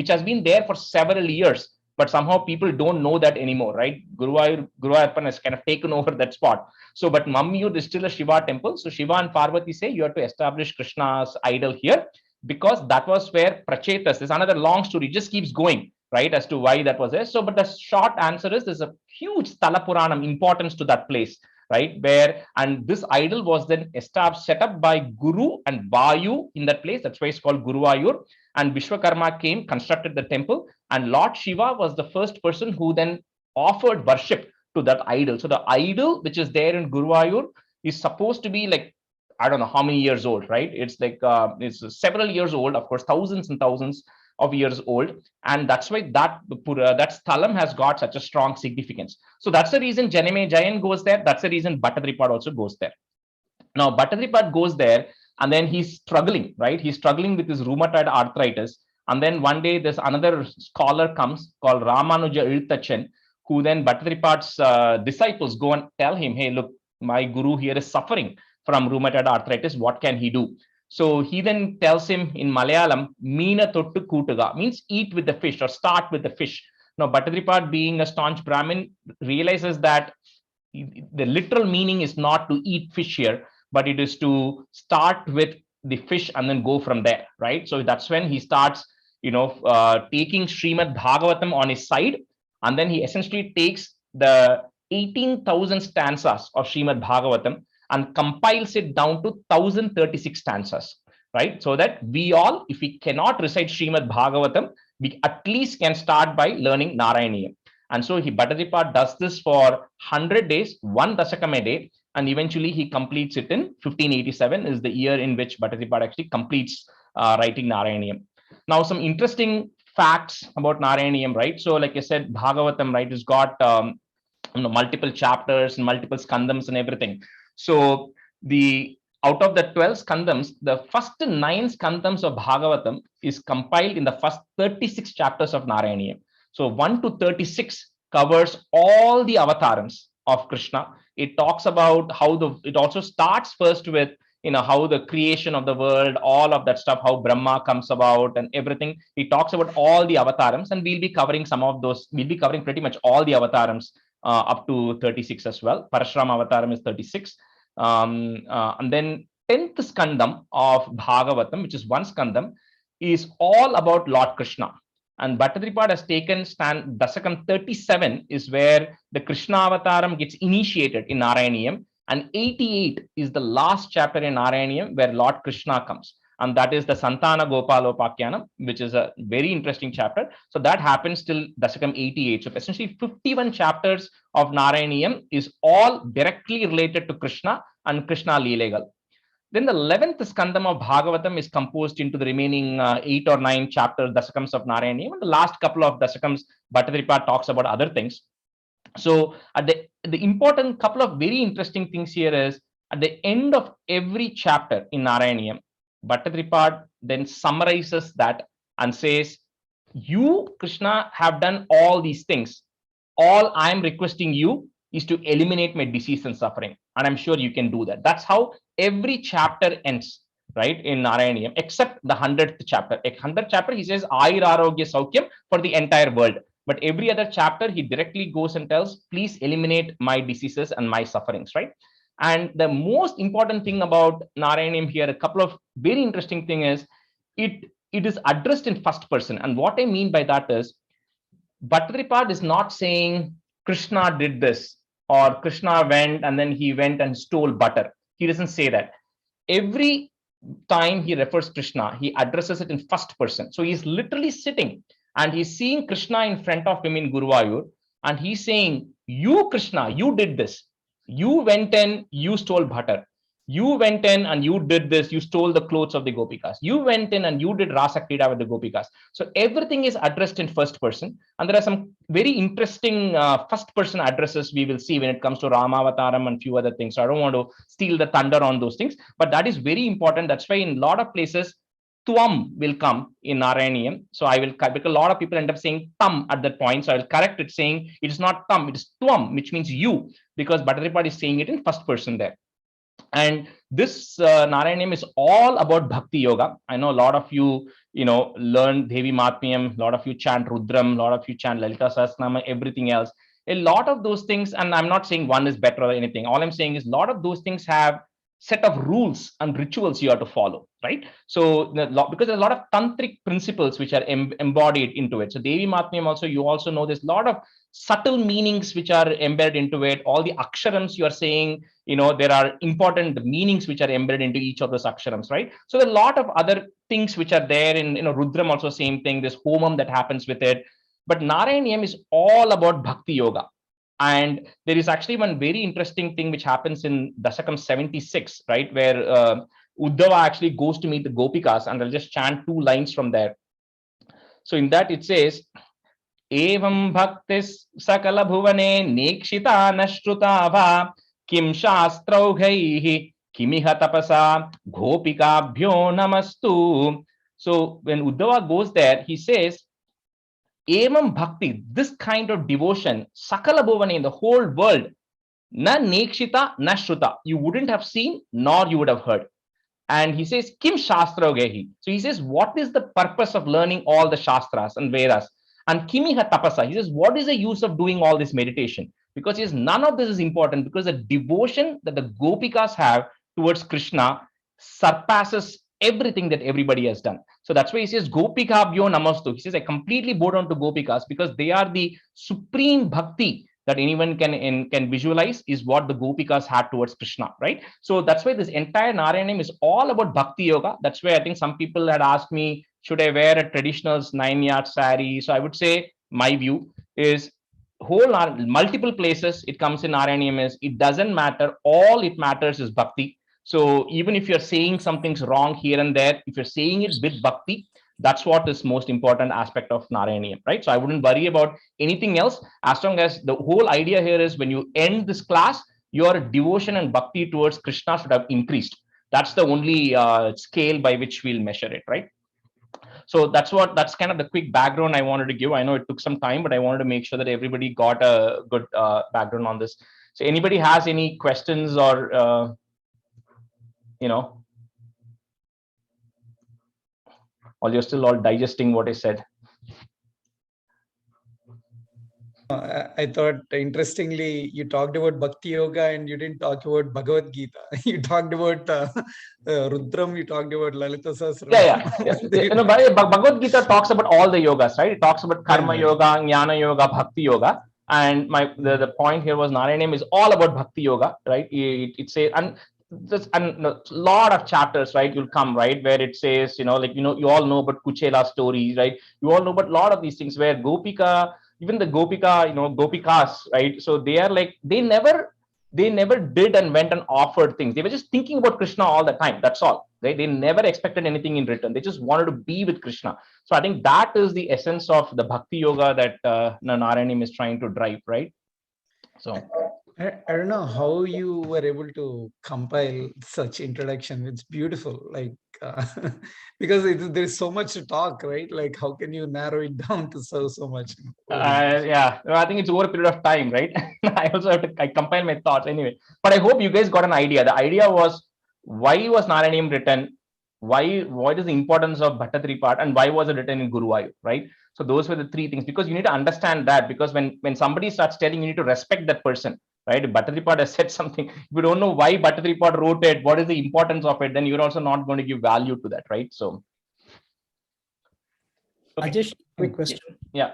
[SPEAKER 1] has been there for several years, but somehow people don't know that anymore, right? Guruvayurpan has kind of taken over that spot. So, but Mammiyur is still a Shiva temple. So Shiva and Parvati say you have to establish Krishna's idol here, because that was where Prachetas, there's another long story, just keeps going, right, as to why that was there. So, but the short answer is there's a huge Sthala Puranam importance to that place, right, and this idol was then set up by Guru and Vayu in that place. That's why it's called Guruvayur. And Vishwakarma came, constructed the temple, and Lord Shiva was the first person who then offered worship to that idol. So the idol which is there in Guruvayur is supposed to be like, I don't know how many years old, right? It's like it's several years old, of course, thousands and thousands of years old, and that's why that sthalam has got such a strong significance. So that's the reason Janame Jayan goes there. That's the reason Bhattadhripad also goes there. Now Bhattadhripad goes there, and then he's struggling, right? He's struggling with his rheumatoid arthritis. And then one day there's another scholar comes called Ramanuja Iltachan, who then Bhattadhripad's disciples go and tell him, hey, look, my guru here is suffering from rheumatoid arthritis. What can he do? So he then tells him in Malayalam, Meena Tottu Kootuga, means eat with the fish or start with the fish. Now, Bhattadhripad, being a staunch Brahmin, realizes that the literal meaning is not to eat fish here, but it is to start with the fish and then go from there, right? So that's when he starts, taking SRIMAD BHAGAVATHAM on his side, and then he essentially takes the 18,000 stanzas of SRIMAD BHAGAVATHAM and compiles it down to 1036 stanzas, right? So that we all, if we cannot recite SRIMAD BHAGAVATHAM, we at least can start by learning Narayaneeyam. And so Bhattadhripad does this for 100 days, 1 Dasakam a day, and eventually he completes it in 1587 is the year in which Bhattadhripad actually completes writing Narayaneeyam. Now, some interesting facts about Narayaneeyam, right? So like I said, Bhagavatam, right, has got multiple chapters and multiple skandams and everything. So out of the 12 skandams, the first 9 skandams of Bhagavatam is compiled in the first 36 chapters of Narayaneeyam. So 1 to 36 covers all the avatarams of Krishna. It talks about how it also starts first with, how the creation of the world, all of that stuff, how Brahma comes about and everything. He talks about all the avatarams, and we'll be covering some of those. We'll be covering pretty much all the avatarams up to 36 as well. Parashurama Avataram is 36. And then 10th skandam of Bhagavatam, which is one skandam, is all about Lord Krishna. And Bhattadri has taken Dasakam 37 is where the Krishna Avataram gets initiated in Narayaneeyam. And 88 is the last chapter in Narayaneeyam where Lord Krishna comes. And that is the Santana Gopalopakhyanam, which is a very interesting chapter. So that happens till Dasakam 88. So essentially 51 chapters of Narayaneeyam is all directly related to Krishna and Krishna Leelagal. Then the 11th skandam of Bhagavatam is composed into the remaining 8 or 9 chapters, Dasakams of Narayaneeyam. And the last couple of Dasakams, Bhattadri talks about other things. So at the important couple of very interesting things here is at the end of every chapter in Narayaneeyam, Bhattadri then summarizes that and says, you, Krishna, have done all these things. All I'm requesting you is to eliminate my disease and suffering. And I'm sure you can do that. That's how every chapter ends, right, in Narayaneeyam, except the 100th chapter. 100th chapter, he says, Ayur Arogya Saukyam for the entire world. But every other chapter, he directly goes and tells, please eliminate my diseases and my sufferings, right? And the most important thing about Narayaneeyam here, a couple of very interesting thing is, it is addressed in first person. And what I mean by that is, Bhattadri is not saying Krishna did this, or Krishna went and then he went and stole butter. He doesn't say that. Every time he refers Krishna, he addresses it in first person. So he's literally sitting and he's seeing Krishna in front of him in Guruvayur, and he's saying, you, Krishna, you did this. You went in, you stole butter. You went in and you did this, you stole the clothes of the Gopikas. You went in and you did Rasa Krida with the Gopikas. So everything is addressed in first person. And there are some very interesting first person addresses we will see when it comes to Ramavataram and few other things. So I don't want to steal the thunder on those things, but that is very important. That's why in a lot of places, Tuam will come in Narayaneeyam. So I will, because a lot of people end up saying Tam at that point. So I will correct it saying it is not Tam, it is Tuam, which means you, because Bhattadri is saying it in first person there. And this Narayaneeyam is all about Bhakti Yoga. I know a lot of you, learn Devi Matmyam, a lot of you chant Rudram, a lot of you chant Lalita Sahasranama, everything else. A lot of those things, and I'm not saying one is better or anything. All I'm saying is a lot of those things have set of rules and rituals you have to follow, right? So because there's a lot of tantric principles which are embodied into it. So Devi Matmyam also, you also know there's a lot of subtle meanings which are embedded into it. All the aksharams you are saying, there are important meanings which are embedded into each of those aksharams, right? So there are a lot of other things which are there in, Rudram also same thing, this homam that happens with it. But Narayaneeyam is all about Bhakti Yoga. And there is actually one very interesting thing which happens in Dasakam 76, right, where Uddhava actually goes to meet the Gopikas, and I'll just chant 2 lines from there. So in that it says, Evam bhaktis sakala bhuvane nekshita nashruta va kim shastraughaihi kimiha tapasa gopikabhyo namastu. So when Uddhava goes there, he says, Evam bhakti, this kind of devotion, sakala bhuvane, in the whole world, na nekshita na shruta, you wouldn't have seen nor you would have heard. And he says, Kim Shastra Gehi. So he says, what is the purpose of learning all the Shastras and Vedas? And Kimiha Tapasa, he says, what is the use of doing all this meditation? Because he says, none of this is important, because the devotion that the Gopikas have towards Krishna surpasses everything that everybody has done. So that's why he says, Gopikabhyo namastu. He says, I completely bow down to Gopikas because they are the supreme bhakti that anyone can visualize is what the Gopikas had towards Krishna, right? So that's why this entire Narayaneeyam is all about Bhakti Yoga. That's why I think some people had asked me, should I wear a traditional 9-yard sari? So I would say my view is multiple places it comes in Narayaneeyam is, it doesn't matter. All it matters is Bhakti. So even if you're saying something's wrong here and there, if you're saying it with Bhakti, that's what is most important aspect of Narayaneeyam, right? So I wouldn't worry about anything else, as long as the whole idea here is when you end this class, your devotion and bhakti towards Krishna should have increased. That's the only scale by which we'll measure it, right? So that's kind of the quick background I wanted to give. I know it took some time, but I wanted to make sure that everybody got a good background on this. So anybody has any questions or or you're still all digesting what I said?
[SPEAKER 2] I thought interestingly, you talked about Bhakti Yoga and you didn't talk about Bhagavad Gita. You talked about Rudram, you talked about Lalita Sahasranama.
[SPEAKER 1] Bhagavad Gita talks about all the yogas, right? It talks about Karma Yoga, Jnana Yoga, Bhakti Yoga. And the point here was Narayaneeyam is all about Bhakti Yoga, right? It says, and a lot of chapters, right, you'll come, right, where it says, you all know about Kuchela stories, right? You all know about a lot of these things where Gopika, even the Gopika, Gopikas, right? So they are like, they never did and went and offered things. They were just thinking about Krishna all the time. That's all. They never expected anything in return. They just wanted to be with Krishna. So I think that is the essence of the Bhakti Yoga that Narayaneeyam is trying to drive, right? So
[SPEAKER 2] I don't know how you were able to compile such introduction. It's beautiful, like because there's so much to talk, right? Like how can you narrow it down to so much?
[SPEAKER 1] Yeah, I think it's over a period of time, right? I also have to compile my thoughts anyway. But I hope you guys got an idea. The idea was, why was Narayaneeyam written? What is the importance of Bhattathri part, and why was it written in Guruvayur, right? So those were the three things, because you need to understand that, because when somebody starts telling, you need to respect that person, right? If Bhattathri part has said something, if you don't know why Bhattathri part wrote it, what is the importance of it, then you're also not going to give value to that, right? So
[SPEAKER 9] okay. Rajesh, quick question.
[SPEAKER 1] Yeah.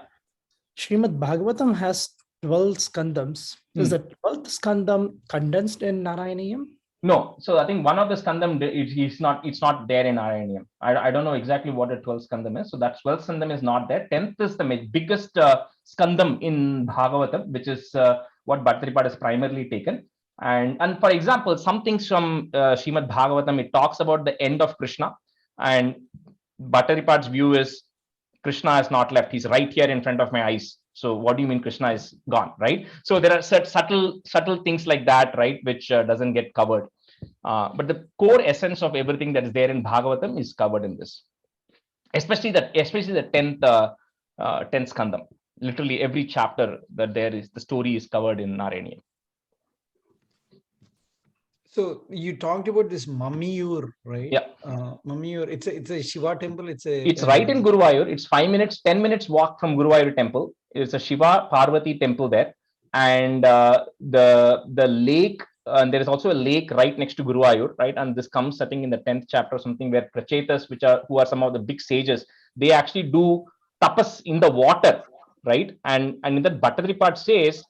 [SPEAKER 9] Srimad Bhagavatam has 12 skandams. Is the 12th skandam condensed in Narayaneeyam?
[SPEAKER 1] No. So I think one of the skandam, it's not there in Narayaneeyam. I don't know exactly what a 12th skandam is. So that 12th skandam is not there. 10th is the biggest skandam in Bhagavatam, which is what Bhattacharya has primarily taken. And for example, some things from Srimad Bhagavatam, it talks about the end of Krishna, and Bhattacharya's view is Krishna is not left. He's right here in front of my eyes. So what do you mean Krishna is gone, right? So there are subtle things like that, right, which doesn't get covered. But the core essence of everything that is there in Bhagavatam is covered in this, especially the 10th skandam. Literally every chapter that there is, the story is covered in Narayaneeyam.
[SPEAKER 2] So you talked about this Mammiyur, right?
[SPEAKER 1] Yeah.
[SPEAKER 2] Mammiyur, it's a Shiva temple.
[SPEAKER 1] It's right in Guruvayur. It's 10 minutes walk from Guruvayur temple. It's a Shiva Parvati temple there, and the lake. And there is also a lake right next to Guruvayur, right? And this comes, I think, in the 10th chapter or something, where Prachetas, who are some of the big sages, they actually do tapas in the water, right? And in that Bhattacharya part says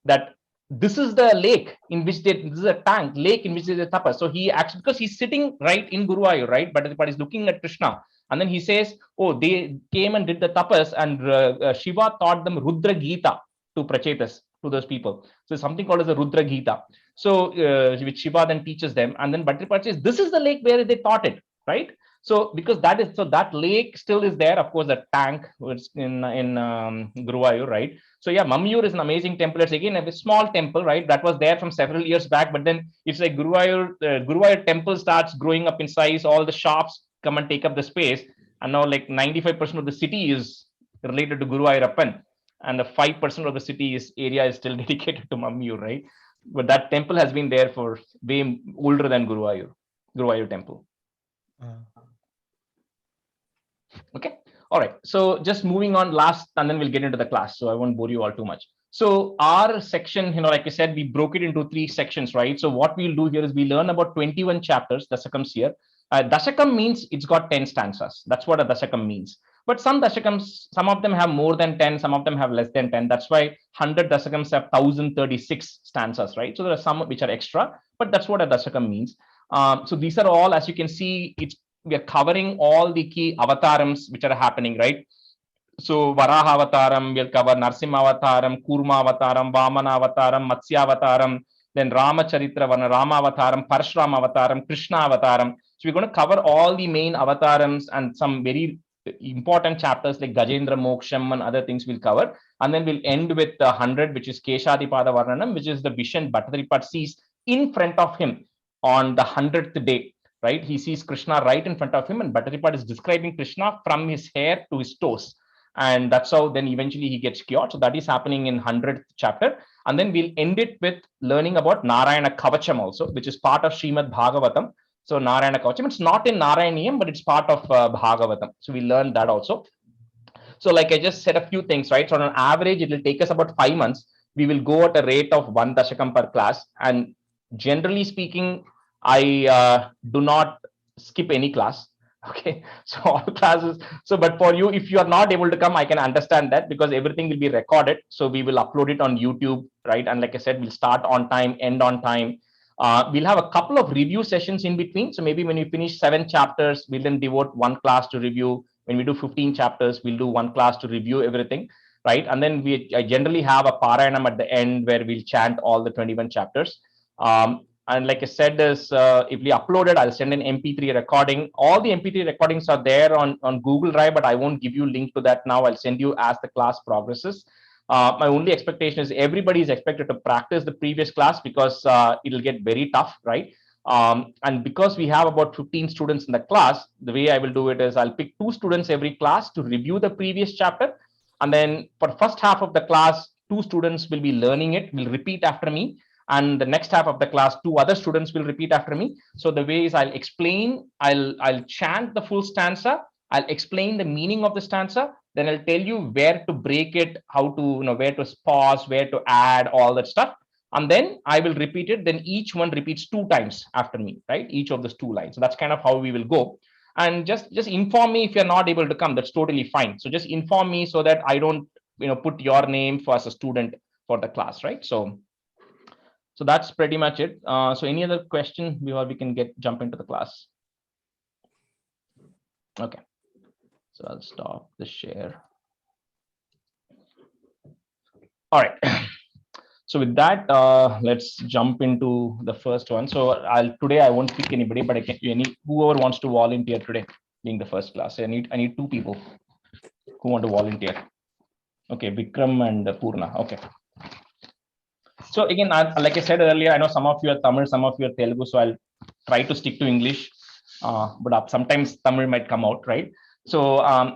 [SPEAKER 1] that this is the lake in which this is a tank, lake in which there is a tapas. So he actually, because he's sitting right in Guruvayur, right? But is looking at Krishna. And then he says, oh, they came and did the tapas, and Shiva taught them Rudra Gita to Prachetas, to those people. So something called as a Rudra Gita. So which Shiva then teaches them. And then Bhattacharya says, this is the lake where they taught it, right? So because that lake still is there, of course, the tank was in Guruvayur, right? So yeah, Mammiyur is an amazing temple. It's again a small temple, right? That was there from several years back, but then it's like Guruvayur temple starts growing up in size. All the shops come and take up the space, and now like 95% of the city is related to Guruvayurappan, and the 5% of the city area is still dedicated to Mammiyur, right? But that temple has been there for way older than Guruvayur temple. Okay. All right. So just moving on last, and then we'll get into the class. So I won't bore you all too much. So our section, like I said, we broke it into 3 sections, right? So what we'll do here is we learn about 21 chapters, Dasakams here. Dasakam means it's got 10 stanzas. That's what a Dasakam means. But some Dasakams, some of them have more than 10, some of them have less than 10. That's why 100 Dasakams have 1036 stanzas, right? So there are some which are extra, but that's what a Dasakam means. So these are all, as you can see, we are covering all the key avatarams which are happening, right? So Varaha Avataram, we'll cover Narsimha Avataram, Kurma Avataram, Vamana Avataram, Matsya Avataram, then Ramacharitra, Rama Avataram, Parashrama Avataram, Krishna Avataram. So we're going to cover all the main avatarams and some very important chapters like Gajendra Moksham and other things we'll cover. And then we'll end with 100, which is Keshadipada Varnanam, which is the vision Bhattacharya sees in front of him on the 100th day. right? He sees Krishna right in front of him, and Bhattacharya is describing Krishna from his hair to his toes. And that's how then eventually he gets cured. So that is happening in 100th chapter. And then we'll end it with learning about Narayana Kavacham also, which is part of Srimad Bhagavatam. So Narayana Kavacham, it's not in Narayaneeyam, but it's part of Bhagavatam. So we learn that also. So like I just said a few things, right? So on an average, it will take us about 5 months. We will go at a rate of 1 Dasakam per class. And generally speaking, I do not skip any class. Okay, so all classes. So, but for you, if you are not able to come, I can understand that, because everything will be recorded. So we will upload it on YouTube, right? And like I said, we'll start on time, end on time. We'll have a couple of review sessions in between. So maybe when we finish 7 chapters, we'll then devote 1 class to review. When we do 15 chapters, we'll do 1 class to review everything, right? And then I generally have a Parayanam at the end where we'll chant all the 21 chapters. And like I said, if we upload it, I'll send an MP3 recording. All the MP3 recordings are there on Google Drive, but I won't give you a link to that now. I'll send you as the class progresses. My only expectation is everybody is expected to practice the previous class, because it'll get very tough, right? And because we have about 15 students in the class, the way I will do it is I'll pick 2 students every class to review the previous chapter. And then for first half of the class, 2 students will be learning it, will repeat after me. And the next half of the class, 2 other students will repeat after me. So the way is I'll explain, I'll chant the full stanza, I'll explain the meaning of the stanza, then I'll tell you where to break it, how to, where to pause, where to add, all that stuff. And then I will repeat it. Then each one repeats 2 times after me, right? Each of those 2 lines. So that's kind of how we will go. And just inform me if you're not able to come. That's totally fine. So just inform me so that I don't, put your name as a student for the class, right? So that's pretty much it. So any other question before we can jump into the class? Okay. So I'll stop the share. All right. So with that, let's jump into the first one. So today I won't pick anybody, but I can whoever wants to volunteer today, being the first class. I need 2 people who want to volunteer. Okay, Vikram and Purna. Okay. So again, like I said earlier, I know some of you are Tamil, some of you are Telugu, so I'll try to stick to English, but sometimes Tamil might come out, right? So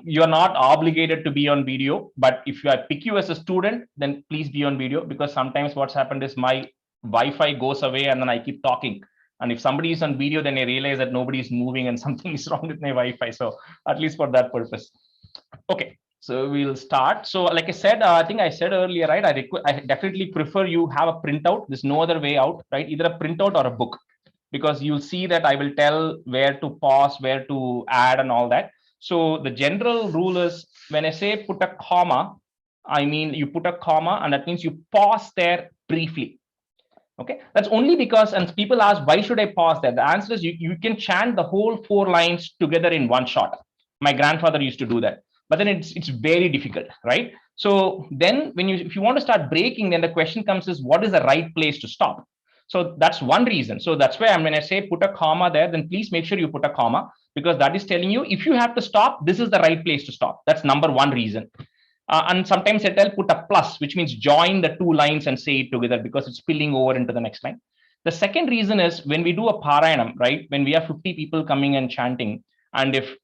[SPEAKER 1] you are not obligated to be on video, but if I pick you as a student, then please be on video, because sometimes what's happened is my Wi-Fi goes away and then I keep talking. And if somebody is on video, then I realize that nobody is moving and something is wrong with my Wi-Fi. So at least for that purpose. Okay. So we'll start. So like I said, I think I said earlier, right? I definitely prefer you have a printout. There's no other way out, right? Either a printout or a book, because you'll see that I will tell where to pause, where to add and all that. So the general rule is when I say put a comma, I mean you put a comma and that means you pause there briefly. Okay, that's only because, and people ask, why should I pause there? The answer is you can chant the whole 4 lines together in one shot. My grandfather used to do that. But then it's very difficult, right? So then if you want to start breaking, then the question comes is, what is the right place to stop? So that's one reason. So that's why when I say put a comma there, then please make sure you put a comma, because that is telling you if you have to stop, this is the right place to stop. That's number 1 reason. And sometimes I tell put a plus, which means join the 2 lines and say it together, because it's spilling over into the next line. The second reason is when we do a Parayanam, right? When we have 50 people coming and chanting, and if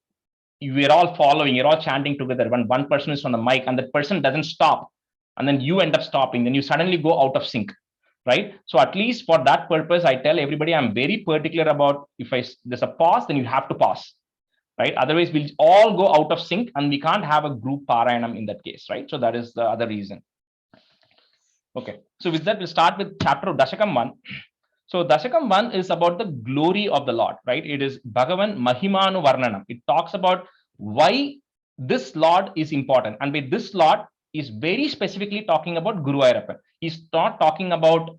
[SPEAKER 1] we're all following, you're all chanting together, when one person is on the mic and that person doesn't stop, and then you end up stopping, then you suddenly go out of sync, right? So at least for that purpose, I tell everybody I'm very particular about if there's a pause, then you have to pause, right? Otherwise, we'll all go out of sync and we can't have a group Parayanam in that case, right? So that is the other reason. Okay, so with that, we'll start with chapter of Dasakam 1. So Dasakam 1 is about the glory of the Lord, right? It is Bhagavan Mahimanu Varnanam. It talks about why this Lord is important. And by this Lord is very specifically talking about Guru Ayyappan. He's not talking about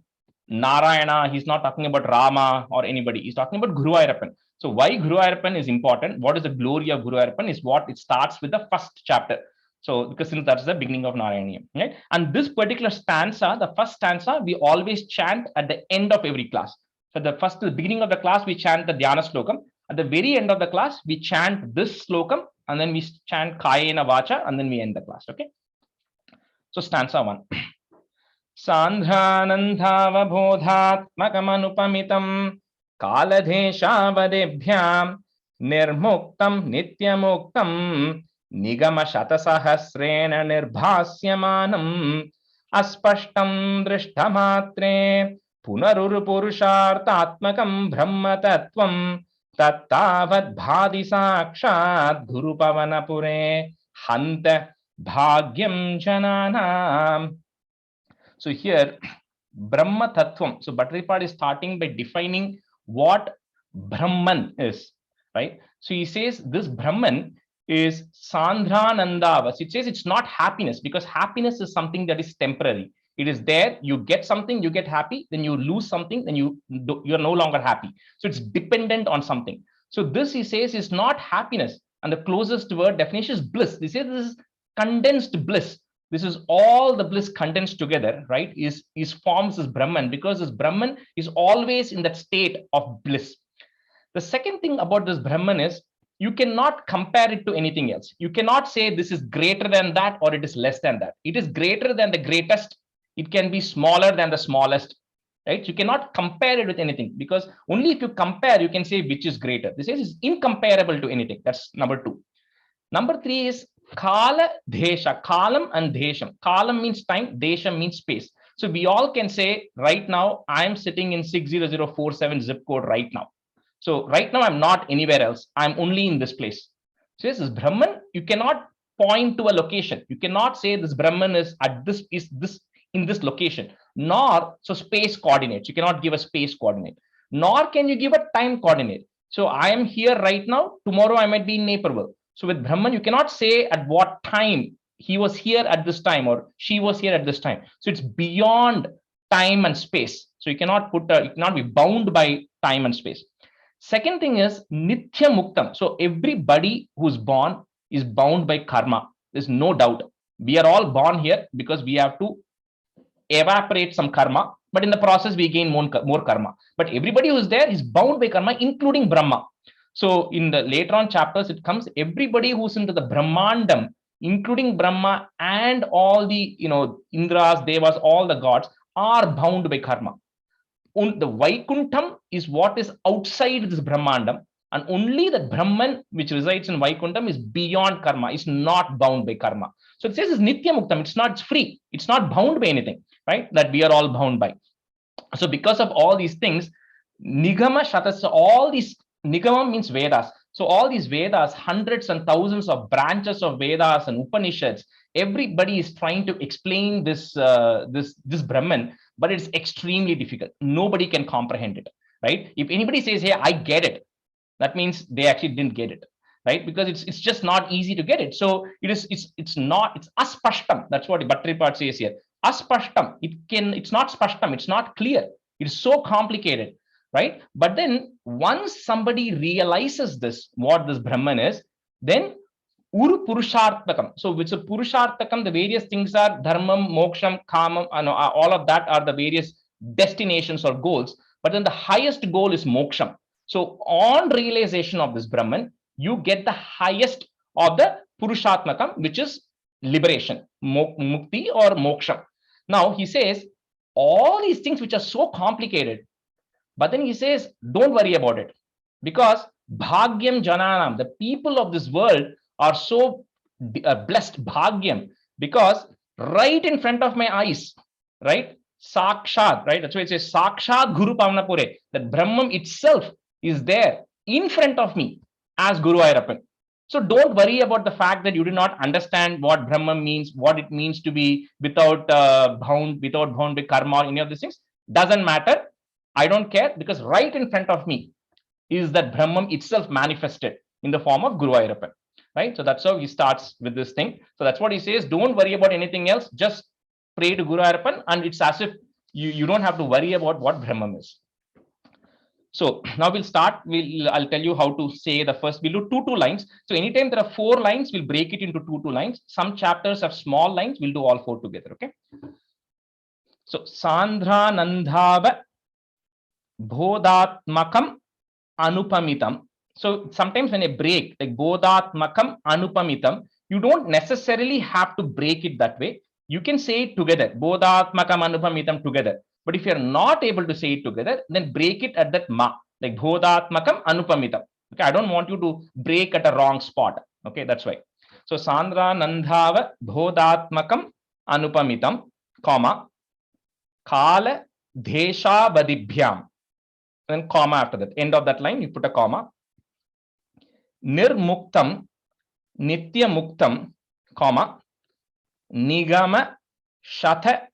[SPEAKER 1] Narayana. He's not talking about Rama or anybody. He's talking about Guru Ayyappan. So why Guru Ayyappan is important, what is the glory of Guru Ayyappan is what it starts with the first chapter. So because since that's the beginning of Narayaneeyam, right? And this particular stanza, the first stanza, we always chant at the end of every class. So the beginning of the class, we chant the Dhyana Slokam. At the very end of the class, we chant this Slokam, and then we chant Kayena Vacha, and then we end the class, okay? So stanza 1. Sandhanandhava bodhatmakam anupamitam Kaladeshavadebhyam nirmuktam nityamuktam nigama shatasahasrena nirbhasyamanam aspashtam drishtamatre punarurupurushartatmakam brahma tattvam tattavad bhadi sakshat guru pavanapure hanta bhagyam jananam. So here Brahma Tattvam. So Bhattaripad is starting by defining what Brahman is, right? So he says this Brahman is Sandhranandava. So it says it's not happiness, because happiness is something that is temporary. It is there, you get something, you get happy, then you lose something, then you're no longer happy. So it's dependent on something. So this, he says, is not happiness. And the closest word definition is bliss. He says this is condensed bliss. This is all the bliss condensed together, right? Is forms this Brahman, because this Brahman is always in that state of bliss. The second thing about this Brahman is you cannot compare it to anything else. You cannot say this is greater than that or it is less than that. It is greater than the greatest. It can be smaller than the smallest, right? You cannot compare it with anything, because only if you compare, you can say which is greater. This is incomparable to anything. That's number two. Number three is Kala Desha, Kalam and Desham. Kalam means time, Desham means space. So we all can say right now, I'm sitting in 60047 zip code right now. So right now, I'm not anywhere else. I'm only in this place. So this is Brahman. You cannot point to a location. You cannot say this Brahman is at this, in this location, nor so space coordinates. You cannot give a space coordinate, nor can you give a time coordinate. So I am here right now. Tomorrow I might be in Naperville. So with Brahman, you cannot say at what time he was here at this time or she was here at this time. So it's beyond time and space. So you cannot you cannot be bound by time and space. Second thing is Nitya Muktam. So everybody who's born is bound by karma. There's no doubt. We are all born here because we have to evaporate some karma, but in the process we gain more karma. But everybody who's there is bound by karma, including Brahma. So in the later on chapters, it comes everybody who's into the Brahmandam, including Brahma and all the Indras, Devas, all the gods are bound by karma. The Vaikuntham is what is outside this Brahmandam, and only the Brahman which resides in Vaikuntham is beyond karma, is not bound by karma. So it says it's Nitya Muktam, it's not free, it's not bound by anything, right? That we are all bound by. So because of all these things, Nigama Shatas, all these, Nigama means Vedas. So all these Vedas, hundreds and thousands of branches of Vedas and Upanishads, everybody is trying to explain this Brahman, but it's extremely difficult. Nobody can comprehend it, right? If anybody says, hey, I get it, that means they actually didn't get it, right? Because it's just not easy to get it. So it's aspashtam. That's what Bhattaripad says here. Aspashtam. It's not spashtam. It's not clear. It's so complicated, right? But then once somebody realizes this, what this Brahman is, then Uru Purushartakam. So which is Purushartakam, the various things are dharmam, moksham, kamam, all of that are the various destinations or goals. But then the highest goal is moksham. So on realization of this Brahman, you get the highest of the Purushatmakam, which is liberation, mukti or moksham. Now he says all these things which are so complicated, but then he says, don't worry about it, because Bhagyam Jananam, the people of this world are so blessed, Bhagyam, because right in front of my eyes, right? Sakshat, right? That's why it says Sakshat Guru Pavanapure, that Brahman itself is there in front of me as Guru Ayyappan. So don't worry about the fact that you do not understand what Brahman means, what it means to be without bound by karma or any of these things. Doesn't matter. I don't care, because right in front of me is that Brahman itself manifested in the form of Guru Ayyappan, right? So that's how he starts with this thing. So that's what he says. Don't worry about anything else. Just pray to Guru Ayyappan, and it's as if you don't have to worry about what Brahman is. So now we'll start. I'll tell you how to say the first. We'll do two lines. So anytime there are 4 lines, we'll break it into two lines. Some chapters have small lines. We'll do all 4 together. Okay. So Sandra Nandhava Bodhatmakam Anupamitam. So sometimes when I break like Bodhatmakam Anupamitam, you don't necessarily have to break it that way. You can say it together. Bodhatmakam Anupamitam together. But if you're not able to say it together, then break it at that ma. like Bodhatmakam Anupamitam. Okay, I don't want you to break at a wrong spot. Okay, that's why. So Sandra Nandhava Bodhatmakam Anupamitam, comma, Kala Desha Vadibhyam. Then comma after that. End of that line, you put a comma. Nirmuktam Nitya Muktam, comma, Nigama Shatha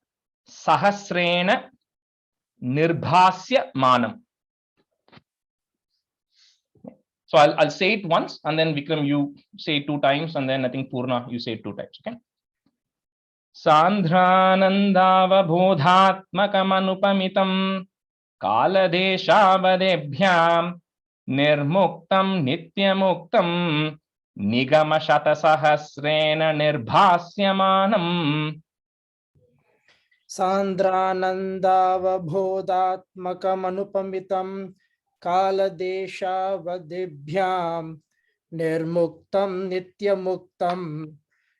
[SPEAKER 1] Sahasrena Nirbhasya Manam. So I'll say it once, and then Vikram, you say it 2 times, and then I think Purna, you say it 2 times. Okay. Sandhranandava bodhatmakamanupamitam kaladeshavadebhyam nirmuktam nityamuktam nigama shatasahasrena nirbhasyamanam.
[SPEAKER 9] Sandranandavabodhatmakamanupamitam kaladeshavadebhyam nirmuktam nityamuktam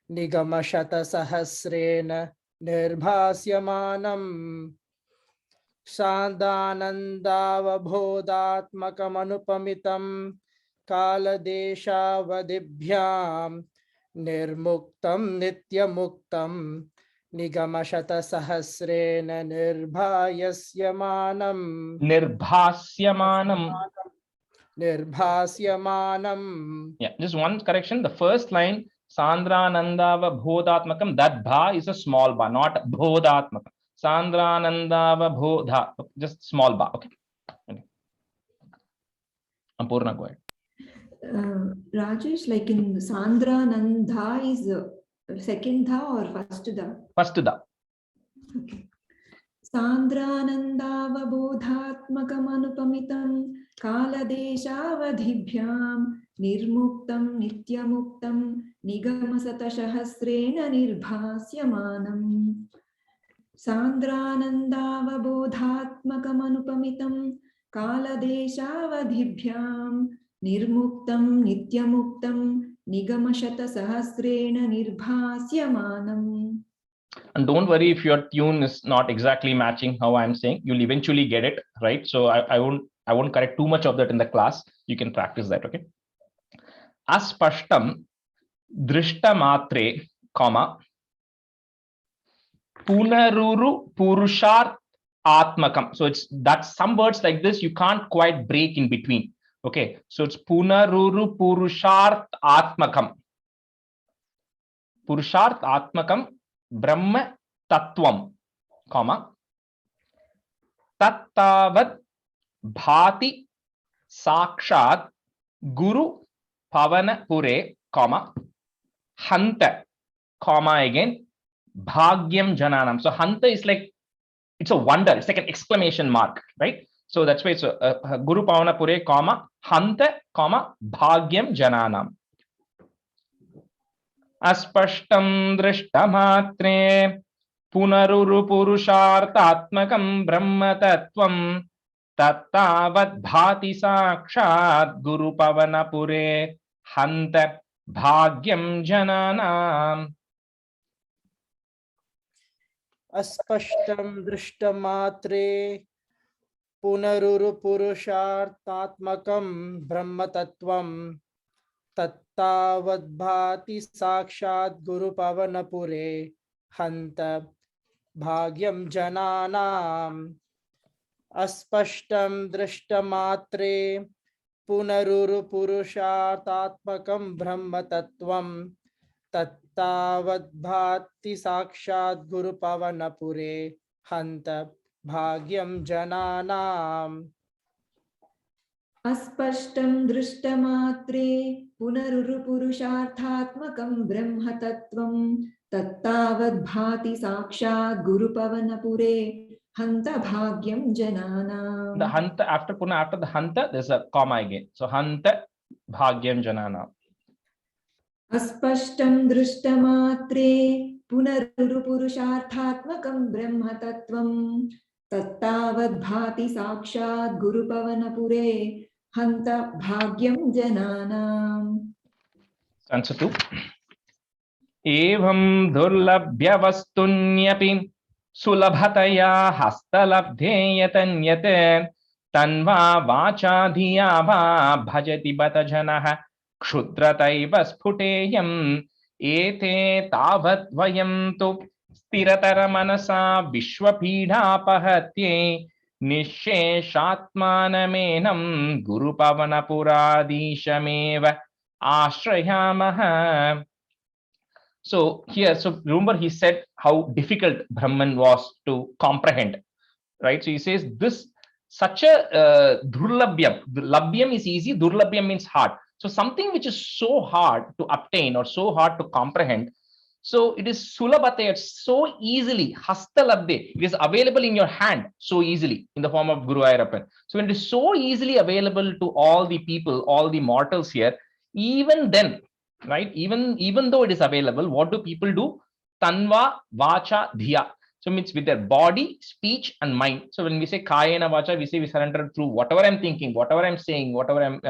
[SPEAKER 9] nigamashatasahasrena nirbhasyamanam. Sandhanandavabodhatmakamanupamitam kaladeshavadebhyam nirmuktam nityamuktam nigamashatasahasrena nirbhasyamanam. Nirbhasyamanam.
[SPEAKER 1] Yeah, just one correction. The first line, Sandranandava Bodhatmakam, that bha is a small ba, not Bodhatmakam. Sandranandava Bodha, just small ba. Okay. Okay. Ampurna, go ahead.
[SPEAKER 10] Rajesh, like in Sandranandha is second dha or first dha?
[SPEAKER 1] First dha.
[SPEAKER 10] Okay. Sandranandavabodhatmakamanupamitam kaladeshavadhibhyam nirmuktam nityamuktam nigamasatashahasrena nirbhasyamanam. Sandranandavabodhatmakamanupamitam kaladeshavadhibhyam nirmuktam nityamuktam nigamashatasahasrena nirbhasyamanam.
[SPEAKER 1] And don't worry if your tune is not exactly matching how I'm saying. You'll eventually get it, right? So I won't correct too much of that in the class. You can practice that, okay? Aspashtam drishtamatre, comma, punaruru purushart atmakam. So that's some words like this you can't quite break in between. Okay, so it's punaruru purushart atmakam. Purushart atmakam Brahma Tattvam, comma, Tattavad Bhati Sakshat Guru Pavana Pure, comma, Hanta, comma again, Bhagyam Jananam. So Hanta is like, it's a wonder, it's like an exclamation mark, right? So that's why it's a Guru Pavana Pure, comma, Hanta, comma, Bhagyam Jananam. Aspashtam drishtamatre punaruru purushartatmakam brahma tattvam tattavad bhati sakshat guru pavana pure hanta bhagyam jananam.
[SPEAKER 9] Aspashtam drishtamatre punaruru purushartatmakam brahma tattvam tattavadbhati sakshat guru pavanapure hanta bhagyam jananam. Aspashtam drishtamatre punaruru purushartatmakam brahma tattvam tattavadbhati sakshat guru pavanapure hanta bhagyam jananam.
[SPEAKER 10] Aspashtam drishtamatre punaruru purusharthatmakam brahma tattvam tattavad bhati sakshat guru pavanapure hanta bhagyam jananam.
[SPEAKER 1] The hanta after puna, after the hanta, there's a comma again. So hanta bhagyam jananam.
[SPEAKER 10] Aspashtam drishtamatre punaruru purusharthatmakam brahma tattvam tattavad bhati sakshat guru pavanapure hanta bhagyam jananam.
[SPEAKER 1] Stanza 2. Evam durlabhya vastunyapi sulabhataya hastalabdhe yatanyate Tanva vacha dhiya va bhajati bata janah kshudrataiva sputeyam ete tavat vayam tu stiratara manasa vishwapidha pahatye nisheshatmanamenam guru pavana puradishameva ashrayamaha. So here, so remember he said how difficult Brahman was to comprehend, right? So he says this such a durlabhyam. Labhyam is easy, durlabhyam means hard. So something which is so hard to obtain or so hard to comprehend. So it is sulabhate, it's so easily, hastalabde, it is available in your hand so easily in the form of Guru Ayappan. So when it is so easily available to all the people, all the mortals here, even then, right, even though it is available, what do people do? Tanva vacha dhiya. So means with their body, speech, and mind. So when we say kayena vacha, we say we surrender through whatever I'm thinking, whatever I'm saying, whatever I'm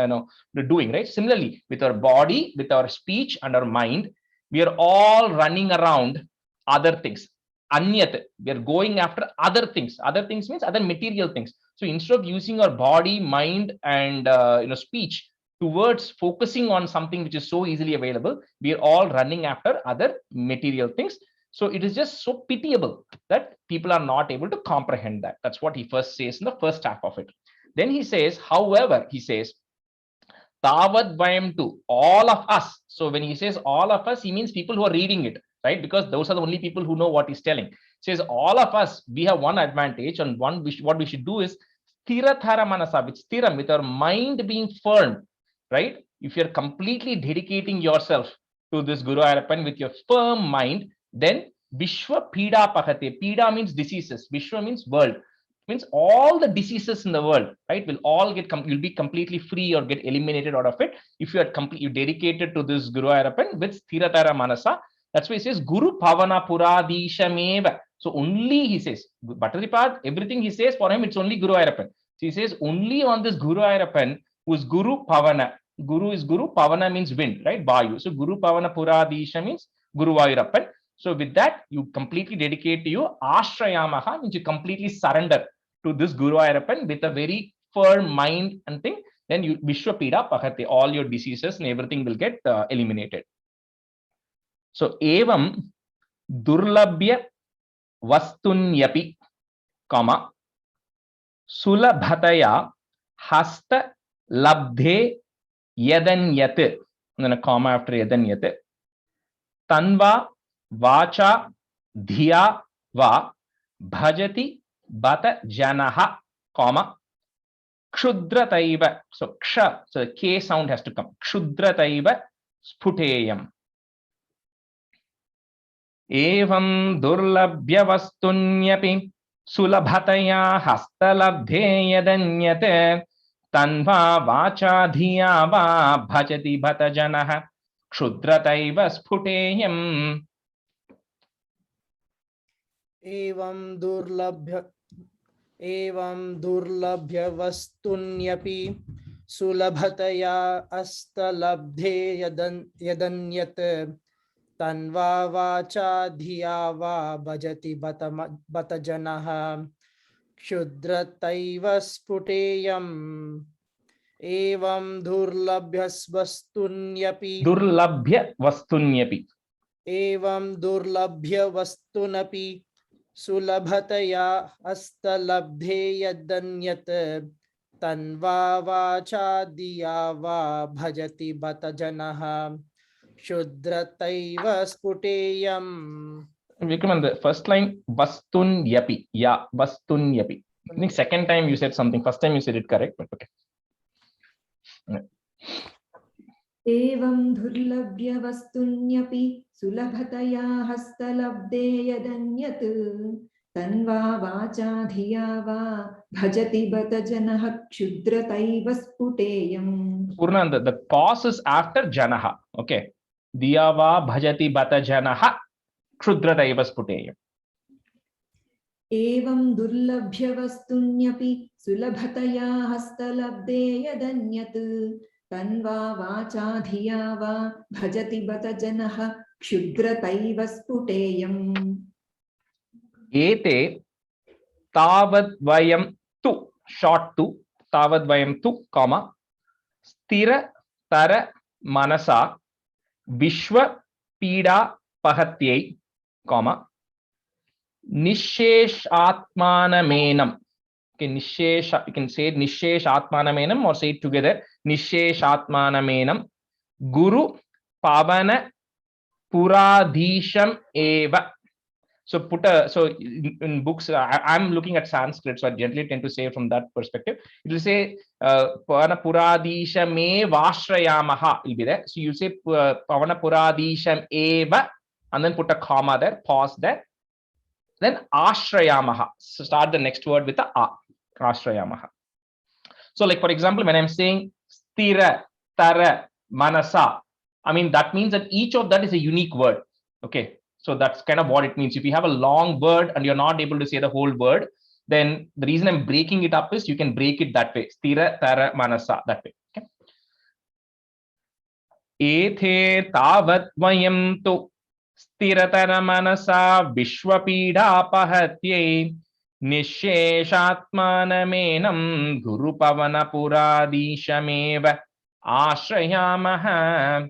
[SPEAKER 1] doing, right? Similarly, with our body, with our speech, and our mind, we are all running around other things. Anyat, we are going after other things. Other things means other material things. So instead of using our body, mind, and speech towards focusing on something which is so easily available, we are all running after other material things. So it is just so pitiable that people are not able to comprehend that. That's what he first says in the first half of it. Then he says, however, he says, Tavad Vayam to all of us. So when he says all of us, he means people who are reading it, right? Because those are the only people who know what he's telling. He says all of us, we have one advantage, and what we should do is Thirathara Manasa, with Thiram, with our mind being firm, right? If you're completely dedicating yourself to this Guru Ayappan with your firm mind, then Vishwa Pida Pahate. Pida means diseases, Vishwa means world. Means all the diseases in the world, right, will all get you'll be completely free or get eliminated out of it if you are completely dedicated to this Guru Ayappan with Thiratara Manasa. That's why he says Guru Pavana Puradishameva. So only he says, Bhattathripad, everything he says for him, it's only Guru Ayappan. So he says only on this Guru Ayappan, who is Guru Pavana. Guru is Guru, Pavana means wind, right? Vayu. So Guru Pavana Puradisha means Guru Vayurappan. So with that, you completely dedicate to you. Ashrayamaha means you completely surrender to this Guru Ayappan with a very firm mind and thing. Then you Vishwapida Pahate, all your diseases and everything will get eliminated. So evam durlabhya vastunyapi, comma, sulabhataya hasta labdhe yadanyat, and then a comma after yadanyat, tanva vacha dhiya va bhajati bata janaha, comma, kshudrataiva. So ksha, so the K sound has to come. Kshudrataiva sputeyam. Evam durlabhya vastunyapi sulabhataya hastalabdhe yadanyate tanva vacha dhiya va bhajati bhata janah kshudrataiva sputeyam.
[SPEAKER 9] Evam durlabhya vastunyapi sulabhataya astalabdhe yadanyat tanva vacha dhiya va bhajati bata janah kshudrataiva sputeyam. Evam durlabhya vastunyapi Evam durlabhya vastunapi sulabhataya astalabdhe yadanyat tanva vacha dhiya va bhajati bata janah shudrataiva sputeyam.
[SPEAKER 1] Vikram, the first line, vastunyapi. Yeah, vastunyapi. I think second time you said something. First time you said it correct, but okay.
[SPEAKER 10] Evam durlabhya vastunyapi sulabhataya hastalabde yadanyat tanva vacha dhiya va bhajati bata janah kshudrataiva sputeyam.
[SPEAKER 1] Purnanda, the pause is after janaha. Okay. Dhiya va bhajati bata janaha kshudrataiva sputeyam.
[SPEAKER 10] Evam durlabhya vastunyapi sulabhataya hastalabde yadanyat tanva vacha dhiya va bhajati bata janah kshudrataiva sputeyam.
[SPEAKER 1] Ete tavad vayam tu, short tu, tavadvayam tu, comma, stira tara manasa vishwa pida pahatyai, comma, nishesh atmanamenam. Okay, nishesh, you can say nishesh atmanamenam or say it together. Nishesh atmanamenam guru pavana puradhisham eva. So put a, so in books, I'm looking at Sanskrit, so I generally tend to say from that perspective. It will say Pavana Puradisham Vashrayamaha will be there. So you say Pavana Puradisham eva, and then put a comma there, pause there. Then Ashrayamaha. So start the next word with a A. Ashrayamaha. So like for example, when I'm saying Stira, Tara, Manasa, I mean that means that each of that is a unique word. Okay. So that's kind of what it means. If you have a long word and you're not able to say the whole word, then the reason I'm breaking it up is you can break it that way. Stira, Tara, Manasa, that way. Okay. Ethe tavat tu stiratara manasa vishwapida pahatye nisheshatmanamenam guru pavana puradishameva ashrayamaha.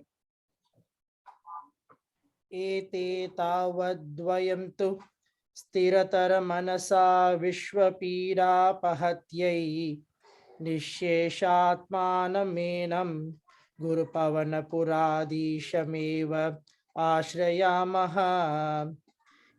[SPEAKER 9] Ete tavadvayam tu stiratar manasa vishwapida pahatyai nisheshatmanamenam guru pavana puradishameva ashrayamaha.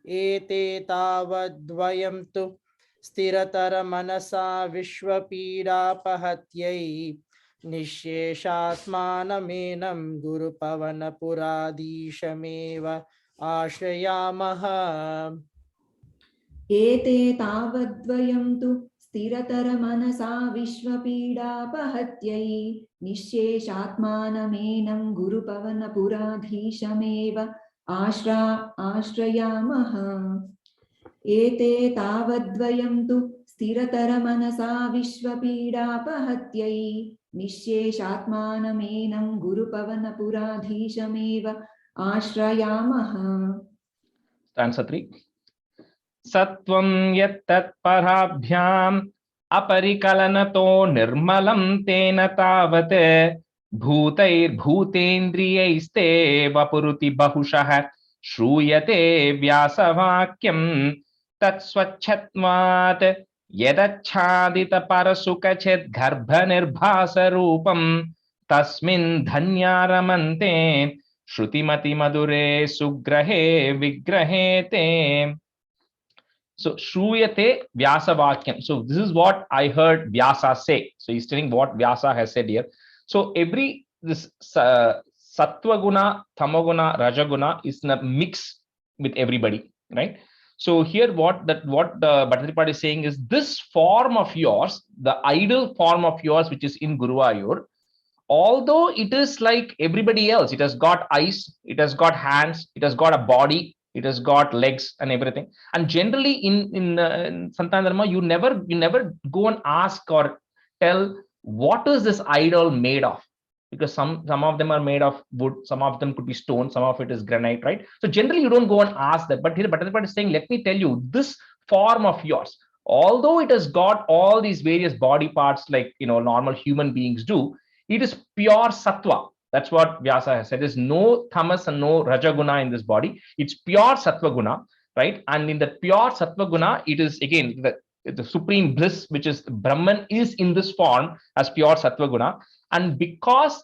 [SPEAKER 9] Ete tavadvayam tu stiratar manasa vishwapida pahatyai nisheshatmanamenam guru pavana puradishameva ashrayamaha.
[SPEAKER 10] Ete tavadvayam tu stiratar manasa vishwapida pahatyai nisheshatmanamenam guru pavana puradhishameva ashrayamaha. Ete tavadvayam tu stiratar manasa vishwapida pahatyai nisheshatmanamenam guru pavana puradhishameva ashrayamaha.
[SPEAKER 1] Stanza 3. Satvam yattat parabhyam aparikalanato nirmalam tena tavate bhutair bhutendriyaiste vapuruti bahushah shruyate vyasavakyam tat swachhatvat yadachadita parasukachet garbha nirbhasa rupam tasmin dhanyaramante shrutimati madure sugrahe vigrahete. So Shruyate Vyasavakyam. So this is what I heard Vyasa say. So he's telling what Vyasa has said here. So every this Sattva guna, Tamaguna, Rajaguna is in a mix with everybody, right? So here what the Bhattacharya is saying is this form of yours, the ideal form of yours, which is in Guruvayur, although it is like everybody else, it has got eyes, it has got hands, it has got a body, it has got legs and everything. And generally in Sanatana Dharma, you never go and ask or tell what is this idol made of, because some of them are made of wood, some of them could be stone, some of it is granite, right? So generally you don't go and ask that. But here Bhattacharya is saying, let me tell you, this form of yours, although it has got all these various body parts like normal human beings do, it is pure sattva. That's what Vyasa has said. There's no tamas and no rajaguna in this body. It's pure sattva guna, right? And in the pure sattva guna, it is again the supreme bliss, which is Brahman, is in this form as pure sattva guna. And because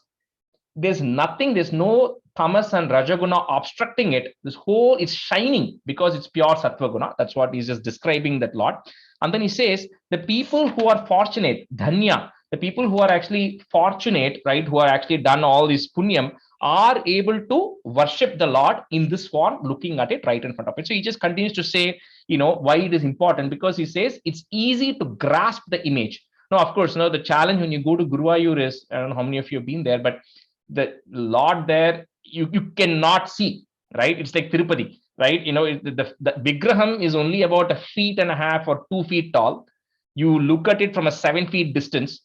[SPEAKER 1] there's no tamas and rajaguna obstructing it, this whole is shining because it's pure sattva guna. That's what he's just describing that lot. And then he says the people who are fortunate, dhanya, the people who are actually fortunate, right, who are actually done all this punyam, are able to worship the Lord in this form, looking at it right in front of it. So he just continues to say, why it is important, because he says it's easy to grasp the image. Now, of course, the challenge when you go to Guruvayur is, I don't know how many of you have been there, but the Lord there, you cannot see, right? It's like Tirupati, right? The Vigraham is only about 1.5 feet or 2 feet tall. You look at it from a 7 feet distance,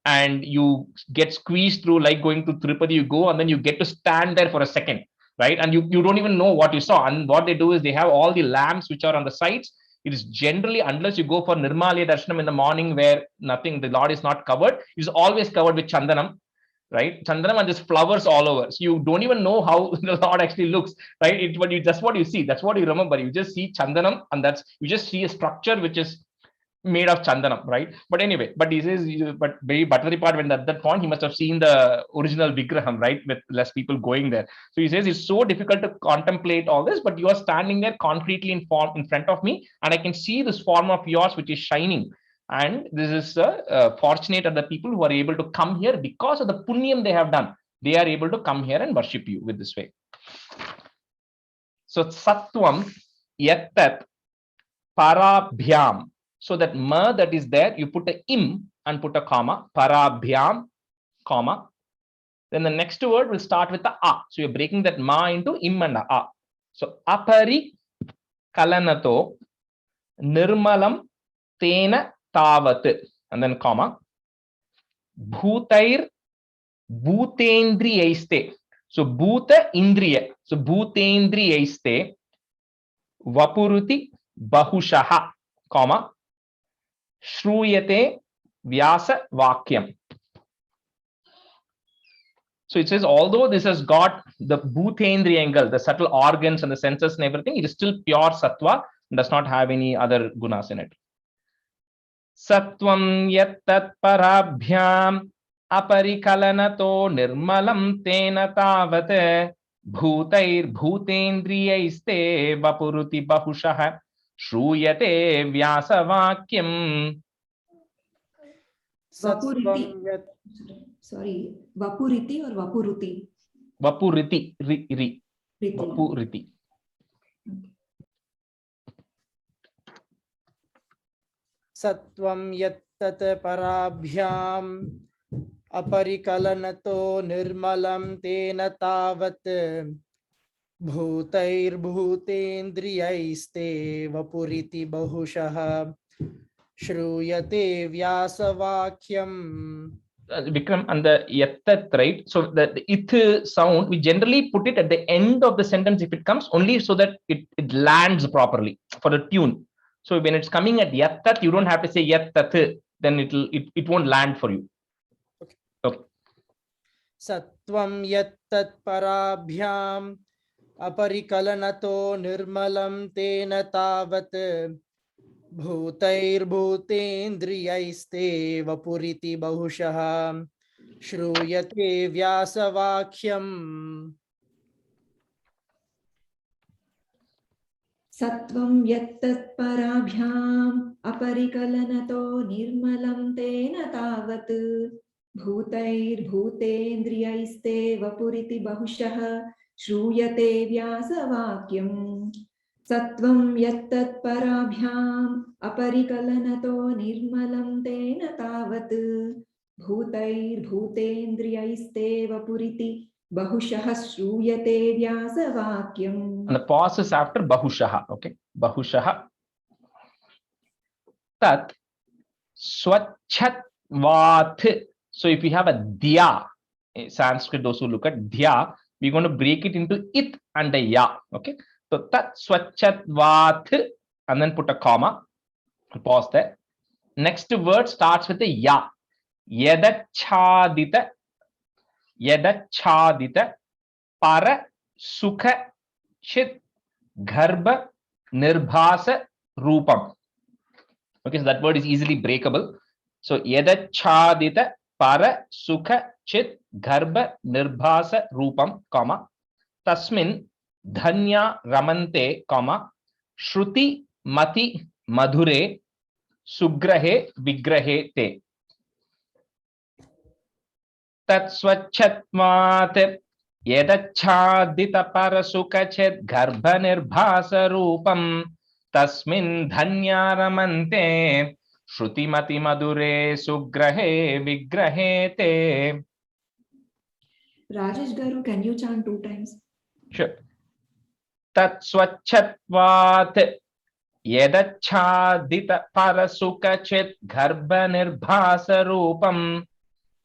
[SPEAKER 1] and you get squeezed through, like going to Tirupati, you go and then you get to stand there for a second, right? And you don't even know what you saw. And what they do is they have all the lamps which are on the sides. It is generally, unless you go for Nirmalya Darshanam in the morning where nothing, the Lord is not covered, it is always covered with Chandanam, right? Chandanam and just flowers all over. So you don't even know how the Lord actually looks, right? It's what you, that's what you see. That's what you remember. You just see Chandanam, and that's, you just see a structure which is made of Chandanam, right? But anyway, but he says, but maybe Bhattacharya part, when at that point he must have seen the original Vigraham, right? With less people going there. So he says it's so difficult to contemplate all this, but you are standing there concretely in front of me, and I can see this form of yours which is shining. And this is fortunate are the people who are able to come here because of the punyam they have done. They are able to come here and worship you with this way. So Sattvam Yattat Parabhyam. So that ma that is there, you put a im and put a comma, Parabhyam, comma. Then the next word will start with the a. So you're breaking that ma into im and a. So apari kalanato nirmalam tena tavat, and then comma, bhutair bhutendriyaiste. So bhuta indriya. So bhutendriyaiste vapuruti bahushaha, comma, shruyate vyasa vakyam. So it says, although this has got the bhutendriya angle, the subtle organs and the senses and everything, it is still pure sattva, does not have any other gunas in it. Sattvam yattat parabhyam aparikalanato nirmalam tena tavat bhutair bhutendriyaiste vapuruti bahushah shruyate vyasa vakyam.
[SPEAKER 10] Vapuriti. Sorry, Vapuriti or Vapuruti?
[SPEAKER 1] Vapuriti, ri. Vapuriti.
[SPEAKER 9] Sattvam yattat parabhyam aparikalanto nirmalam tena tavat bhutair bhutendriyaiste vapuriti bahushah shruyate vyasavakyam.
[SPEAKER 1] Vikram, and the yattat, right? So the it sound, we generally put it at the end of the sentence if it comes, only so that it lands properly for the tune. So when it's coming at yattat, you don't have to say yattat, then it won't land for you. Okay.
[SPEAKER 9] Sattvam yattat parabhyam aparikalanato nirmalam tena tavat bhutair bhutendriyaiste vapuriti bahushah shruyate vyasavakyam.
[SPEAKER 10] Sattvam yattat parabhyam aparikallanato nirmalam tena tavat bhutair bhutendriyaiste vapuriti bahushah shruyate vyasavakyam. Sattvam yattat parabhyam aparikallanato nirmalam tena tavat bhutair bhutendriyaiste vapuriti bahushah shruyate vyasavakyam.
[SPEAKER 1] And the pause is after bahushaha. Okay. Bahushaha. Tat swachatvat. So if you have a dhya, Sanskrit, those who look at dhya, we're going to break it into it and a ya. Okay. So tat swachatvat, and then put a comma. Pause there. Next word starts with a ya. Yadachadita para sukha chit garbha nirbhasa rupam. Okay, so that word is easily breakable. So yadachadita para sukha chit garbha nirbhasa rupam, comma, tasmin dhanya ramante, comma, shruti mati madhure sugrahe vigrahe te. Tat swachatvat yadachadita parasukachet garbha nirbhasa rupam tasmin dhanyaramante shrutimati madhure sugrahe vigrahe te.
[SPEAKER 10] Rajesh Garu, can you chant 2 times?
[SPEAKER 1] Sure. Tat swachatvat yadachadita parasukachet garbha nirbhasa rupam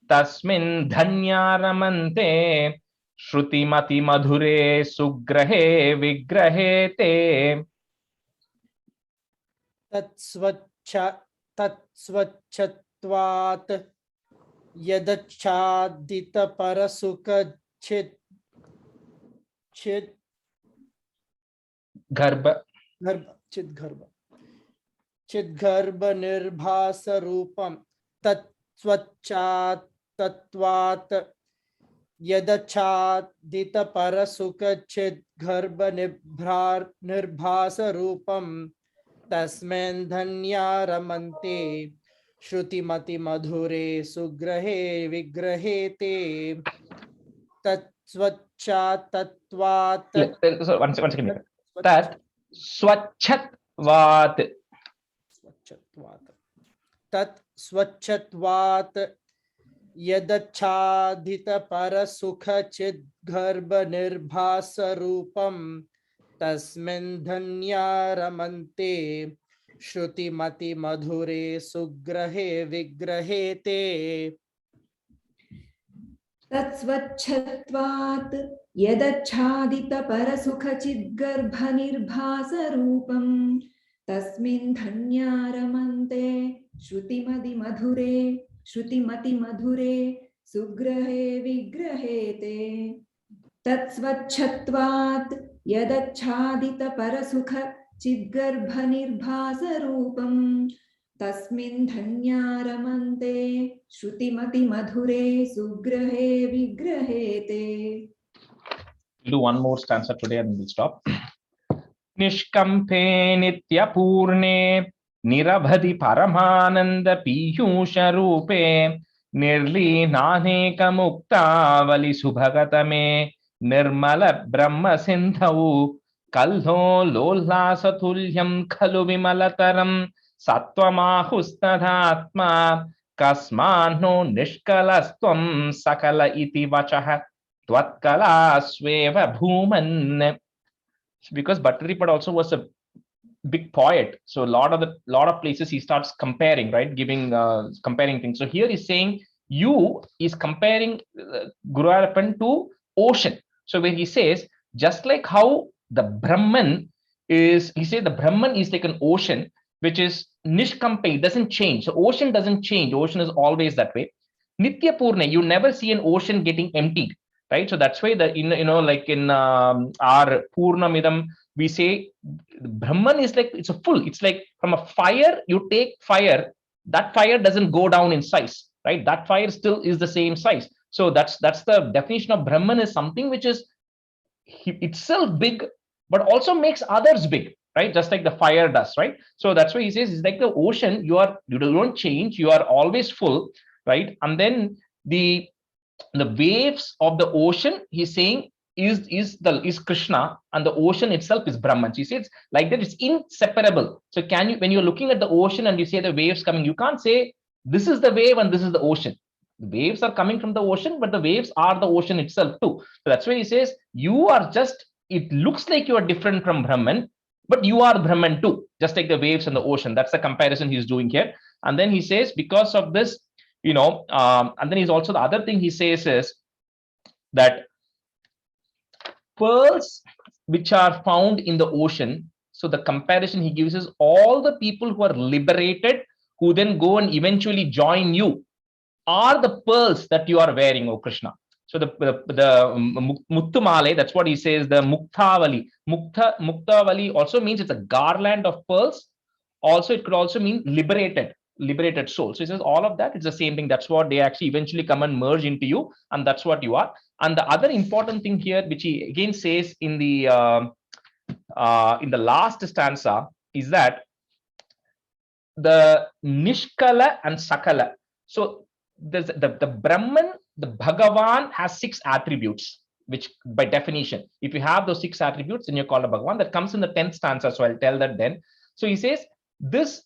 [SPEAKER 1] tasmin dhanyaramante shrutimati madhure sugrahe vigrahe te.
[SPEAKER 9] tatsvachatvat yadachadita parasuka chit
[SPEAKER 1] Garbha.
[SPEAKER 9] Chidgarbha nirbhasa rupam tatsvachat tatvat yadachadita parasuka chidgarbha nirbhasa rupam tasmin dhanya ramante shrutimati madhure sugrahe vigrahete tatsvachat tatvat.
[SPEAKER 1] So one second. Tat swachatvat.
[SPEAKER 9] Tat swachatvat yadachadita parasukha chidgarbha nirbhasa rupam tasmin dhanya ramante shrutimati madhure sugrahe vigrahete.
[SPEAKER 10] तत्स्वच्छत्वात् यदच्छादितपरसुखचिद्गर्भनिर्भासरूपं तस्मिन् धन्या रमन्ते श्रुतिमतिमधुरे सुग्रहे विग्रहेते. तत्स्वच्छत्वात् यदच्छादितपरसुखचिद्गर्भनिर्भासरूपं तस्मिन् धन्या रमन्ते श्रुतिमतिमधुरे सुग्रहे विग्रहेते.
[SPEAKER 1] Do one more stanza today and we'll stop. Nishkampe nityapurne nirabhadi paramananda piyusha rupe nirlinaneka muktavali subhagatame nirmala brahma sindhau kalho lollasatulyam khalu vimalataram satvamahustadhatma kasmano nishkalastvam sakala iti vachaha tvatkala sweva bhuman. Because Bhattacharya also was a big poet, so a lot of places he starts comparing, right, giving comparing things. So here he's saying you is comparing Guru Arpan to ocean. So when he says, just like how the Brahman is, he said the Brahman is like an ocean which is nishkampe, doesn't change. So ocean doesn't change, ocean is always that way. Nitya Purna, you never see an ocean getting emptied, right? So that's why the like in our Purnamidam we say Brahman is like, it's a full, it's like from a fire, you take fire, that fire doesn't go down in size, right? That fire still is the same size. So that's the definition of Brahman, is something which is itself big but also makes others big, right? Just like the fire does, right? So that's why he says it's like the ocean, you don't change, you are always full, right? And then the waves of the ocean, he's saying, is Krishna, and the ocean itself is Brahman. So he says like that, it's inseparable. So when you're looking at the ocean and you say the waves coming, you can't say this is the wave and this is the ocean. The waves are coming from the ocean, but the waves are the ocean itself too. So that's why he says you are just, it looks like you are different from Brahman, but you are Brahman too, just like the waves and the ocean. That's the comparison he's doing here. And then he says, because of this, and then he's also, the other thing he says is that pearls which are found in the ocean, so the comparison he gives is all the people who are liberated, who then go and eventually join you, are the pearls that you are wearing, O Krishna. So the Muktamale, that's what he says, the Muktavali. Muktavali also means it's a garland of pearls. Also, it could also mean liberated soul. So he says all of that, it's the same thing. That's what they actually eventually come and merge into you, and that's what you are. And the other important thing here, which he again says in the last stanza, is that the Nishkala and Sakala. So there's the Brahman, the Bhagavan has 6 attributes, which by definition, if you have those 6 attributes, then you're called a Bhagavan. That comes in the 10th stanza, so I'll tell that then. So he says, this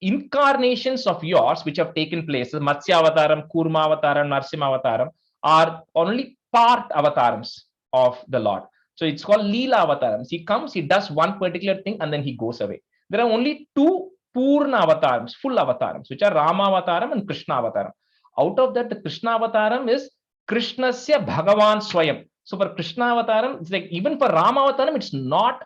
[SPEAKER 1] incarnations of yours which have taken place, Matsya Avataram, Kurma Avataram, Narsimha Avataram, are only part avatars of the Lord. So it's called Leela Avatarams. He comes, he does one particular thing, and then he goes away. There are only 2 Purna Avatarams, full Avatarams, which are Rama Avataram and Krishna Avataram. Out of that, the Krishna Avataram is Krishnasya Bhagavan Swayam. So for Krishna Avataram, it's like, even for Rama Avataram, it's not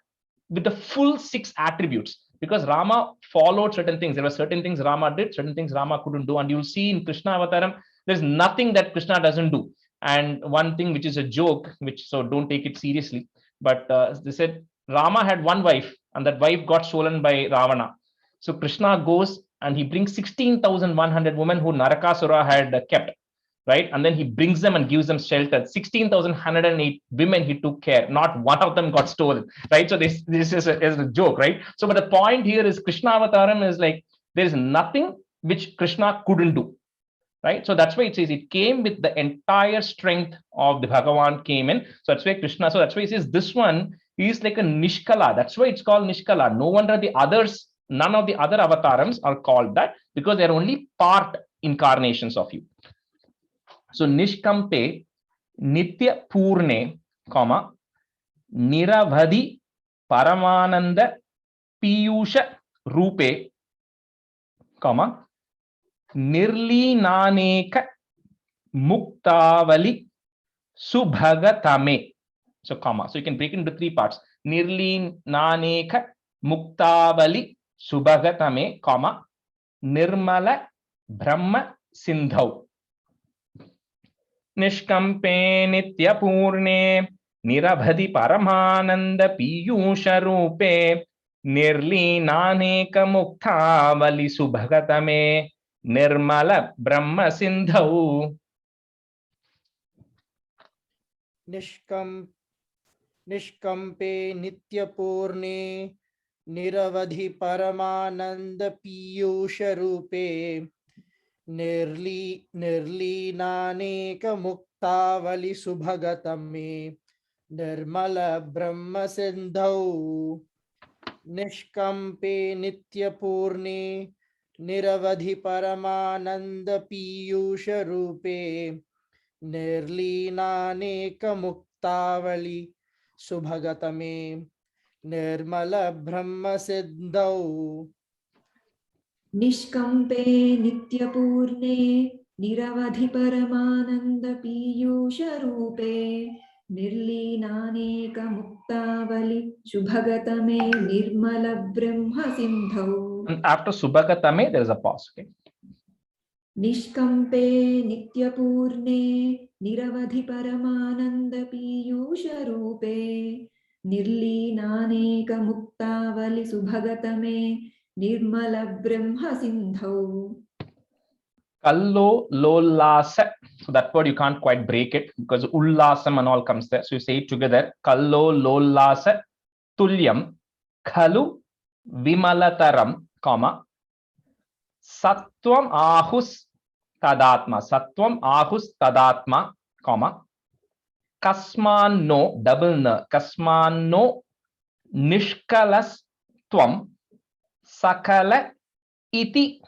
[SPEAKER 1] with the full 6 attributes. because Rama followed certain things. There were certain things Rama did, certain things Rama couldn't do. And you'll see in Krishna Avataram, there's nothing that Krishna doesn't do. And one thing which is a joke, which so don't take it seriously, but they said Rama had one wife, and that wife got stolen by Ravana. So Krishna goes and he brings 16,100 women who Narakasura had kept, right? And then he brings them and gives them shelter. 16,108 women he took care. Not one of them got stolen, right? So this is a joke, right? So, but the point here is Krishna Avataram is like, there is nothing which Krishna couldn't do, right? So that's why it says it came with the entire strength of the Bhagavan came in. So that's why Krishna, so that's why it says this one is like a Nishkala. That's why it's called Nishkala. No wonder the others, none of the other avatars are called that, because they're only part incarnations of you. So Nishkampe, Nitya Purne, comma, Niravadi Paramananda Piyusha Rupe, comma, Nirlinaneka Muktavali Subhagatame. So comma. So you can break it into three parts. Nirlinaneka Muktavali Subhagatame, comma, Nirmala Brahma Sindhau. Nishkampe Nityapurne Niravadi Paramananda Piyusha Rupe Nirlinaneka Muktavali Subhagatame Nirmala Brahma Sindhau.
[SPEAKER 9] Nishkampe Nityapurne Niravadhi Paramananda Piyusha Rupe Nirlinaneka Muktavali Subhagatame Nirmala Brahma Sindhau. Nishkampe Nityapurne Niravadhi Paramananda Piyusha Rupe Nirlinaneka Muktavali Subhagatame Nirmala Brahma Sindhau.
[SPEAKER 10] Nishkampe Nityapurne Niravadhi Paramananda Piyusha Rupe Nirlinaneka Muktavali Subhagatame Nirmala Brahma Sindhau.
[SPEAKER 1] And after Subhagatame, there is a pause. Okay.
[SPEAKER 10] Nishkampe Nityapurne Niravadhi Paramananda Piyusha Rupe Nirlinaneka Muktavali Subhagatame Nirmala Brahma Sindhau.
[SPEAKER 1] Kallo Lolasa. So that word you can't quite break it because Ullasam and all comes there. So you say it together. Kallo Lolasa Tulyam Khalu Vimalataram, comma, Sattvam Ahus Tadatma. Sattvam Ahus Tadatma, comma, Kasman no, double na, Kasman no Nishkalas Tvam Sakala Iti.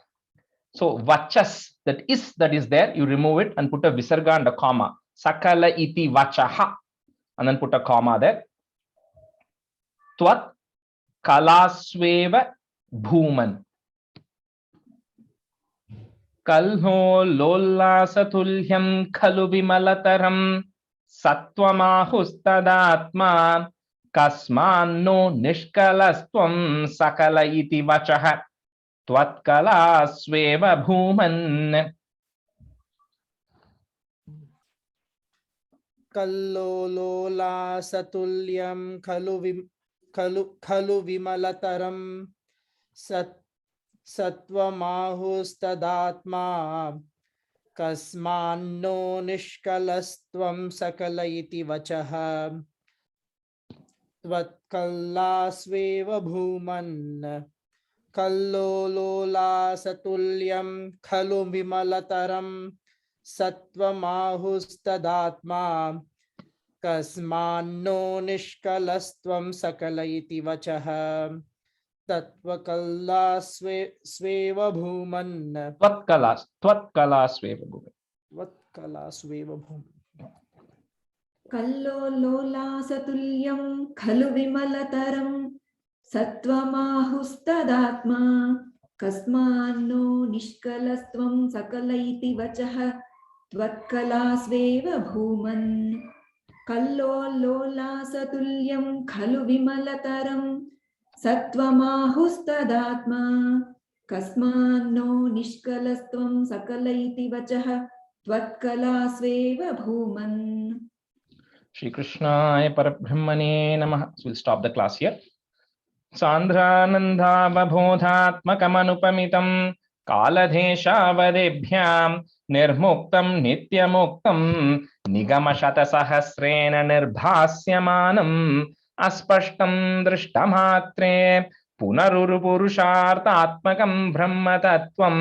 [SPEAKER 1] So Vachas, that is there, you remove it and put a Visarga and a comma. Sakala Iti Vachaha. And then put a comma there. Twat Kalasweva Bhuman. Kalho Lolasatulyam Khalu Vimalataram Sattwamahustadaatma Kasmano Nishkalastvam Sakala Iti Vachaha Twatkalasweva Bhuman.
[SPEAKER 9] Kallolola Satulyam Khalu Vimalataram Sattwamahustadaatma Kasmanno Nishkalastvam Sakalayiti Vachaha Tvatkallasveva Bhuman. Kallolola Satulyam Khalu Vimalataram Sattwamahustadaatma Kasmanno Nishkalastvam Sakalayiti Vachaha Tatvakallasveva Bhuman.
[SPEAKER 1] Twatkalasveva Bhuman.
[SPEAKER 9] Vatkalasveva Bhuman.
[SPEAKER 10] Kallolola Satulyam Khalu Vimalataram Sattwamahustadaatma Kasmanno Nishkalastvam Sakalaiti Vachaha Tvatkalasveva Bhuman. Kallolola Satulyam Khalu Vimalataram सत्त्वमाहुस्तदात्मा कस्मान्नो निष्कलस्त्वं सकल इति वचः त्वत्कलास्वेव भूमन्.
[SPEAKER 1] Shri Krishnaya Parabrahmane Namaha. So we'll stop the class here. Sandhrananda Babodhatmakamanupamitam Kaladeshavadebhyam Nirmuktam Nityamuktam Nigamashatasahasrena Nirbhasyamanam Aspashtam Drishtamatre Punarurupurushartatmakam Brahmatattvam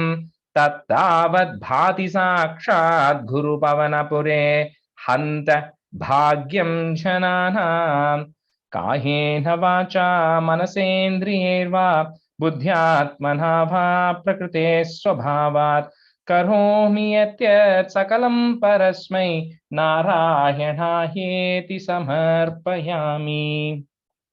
[SPEAKER 1] Tattavad Bhati Sakshat Guru Pavanapure Hanta Bhagyam Jananam कायेन वाचा मनसेन्द्रियैर्वा बुद्ध्यात्मना वा प्रकृते स्वभावात् करोमि यत् सकलं परस्मै नारायणायेति समर्पयामि.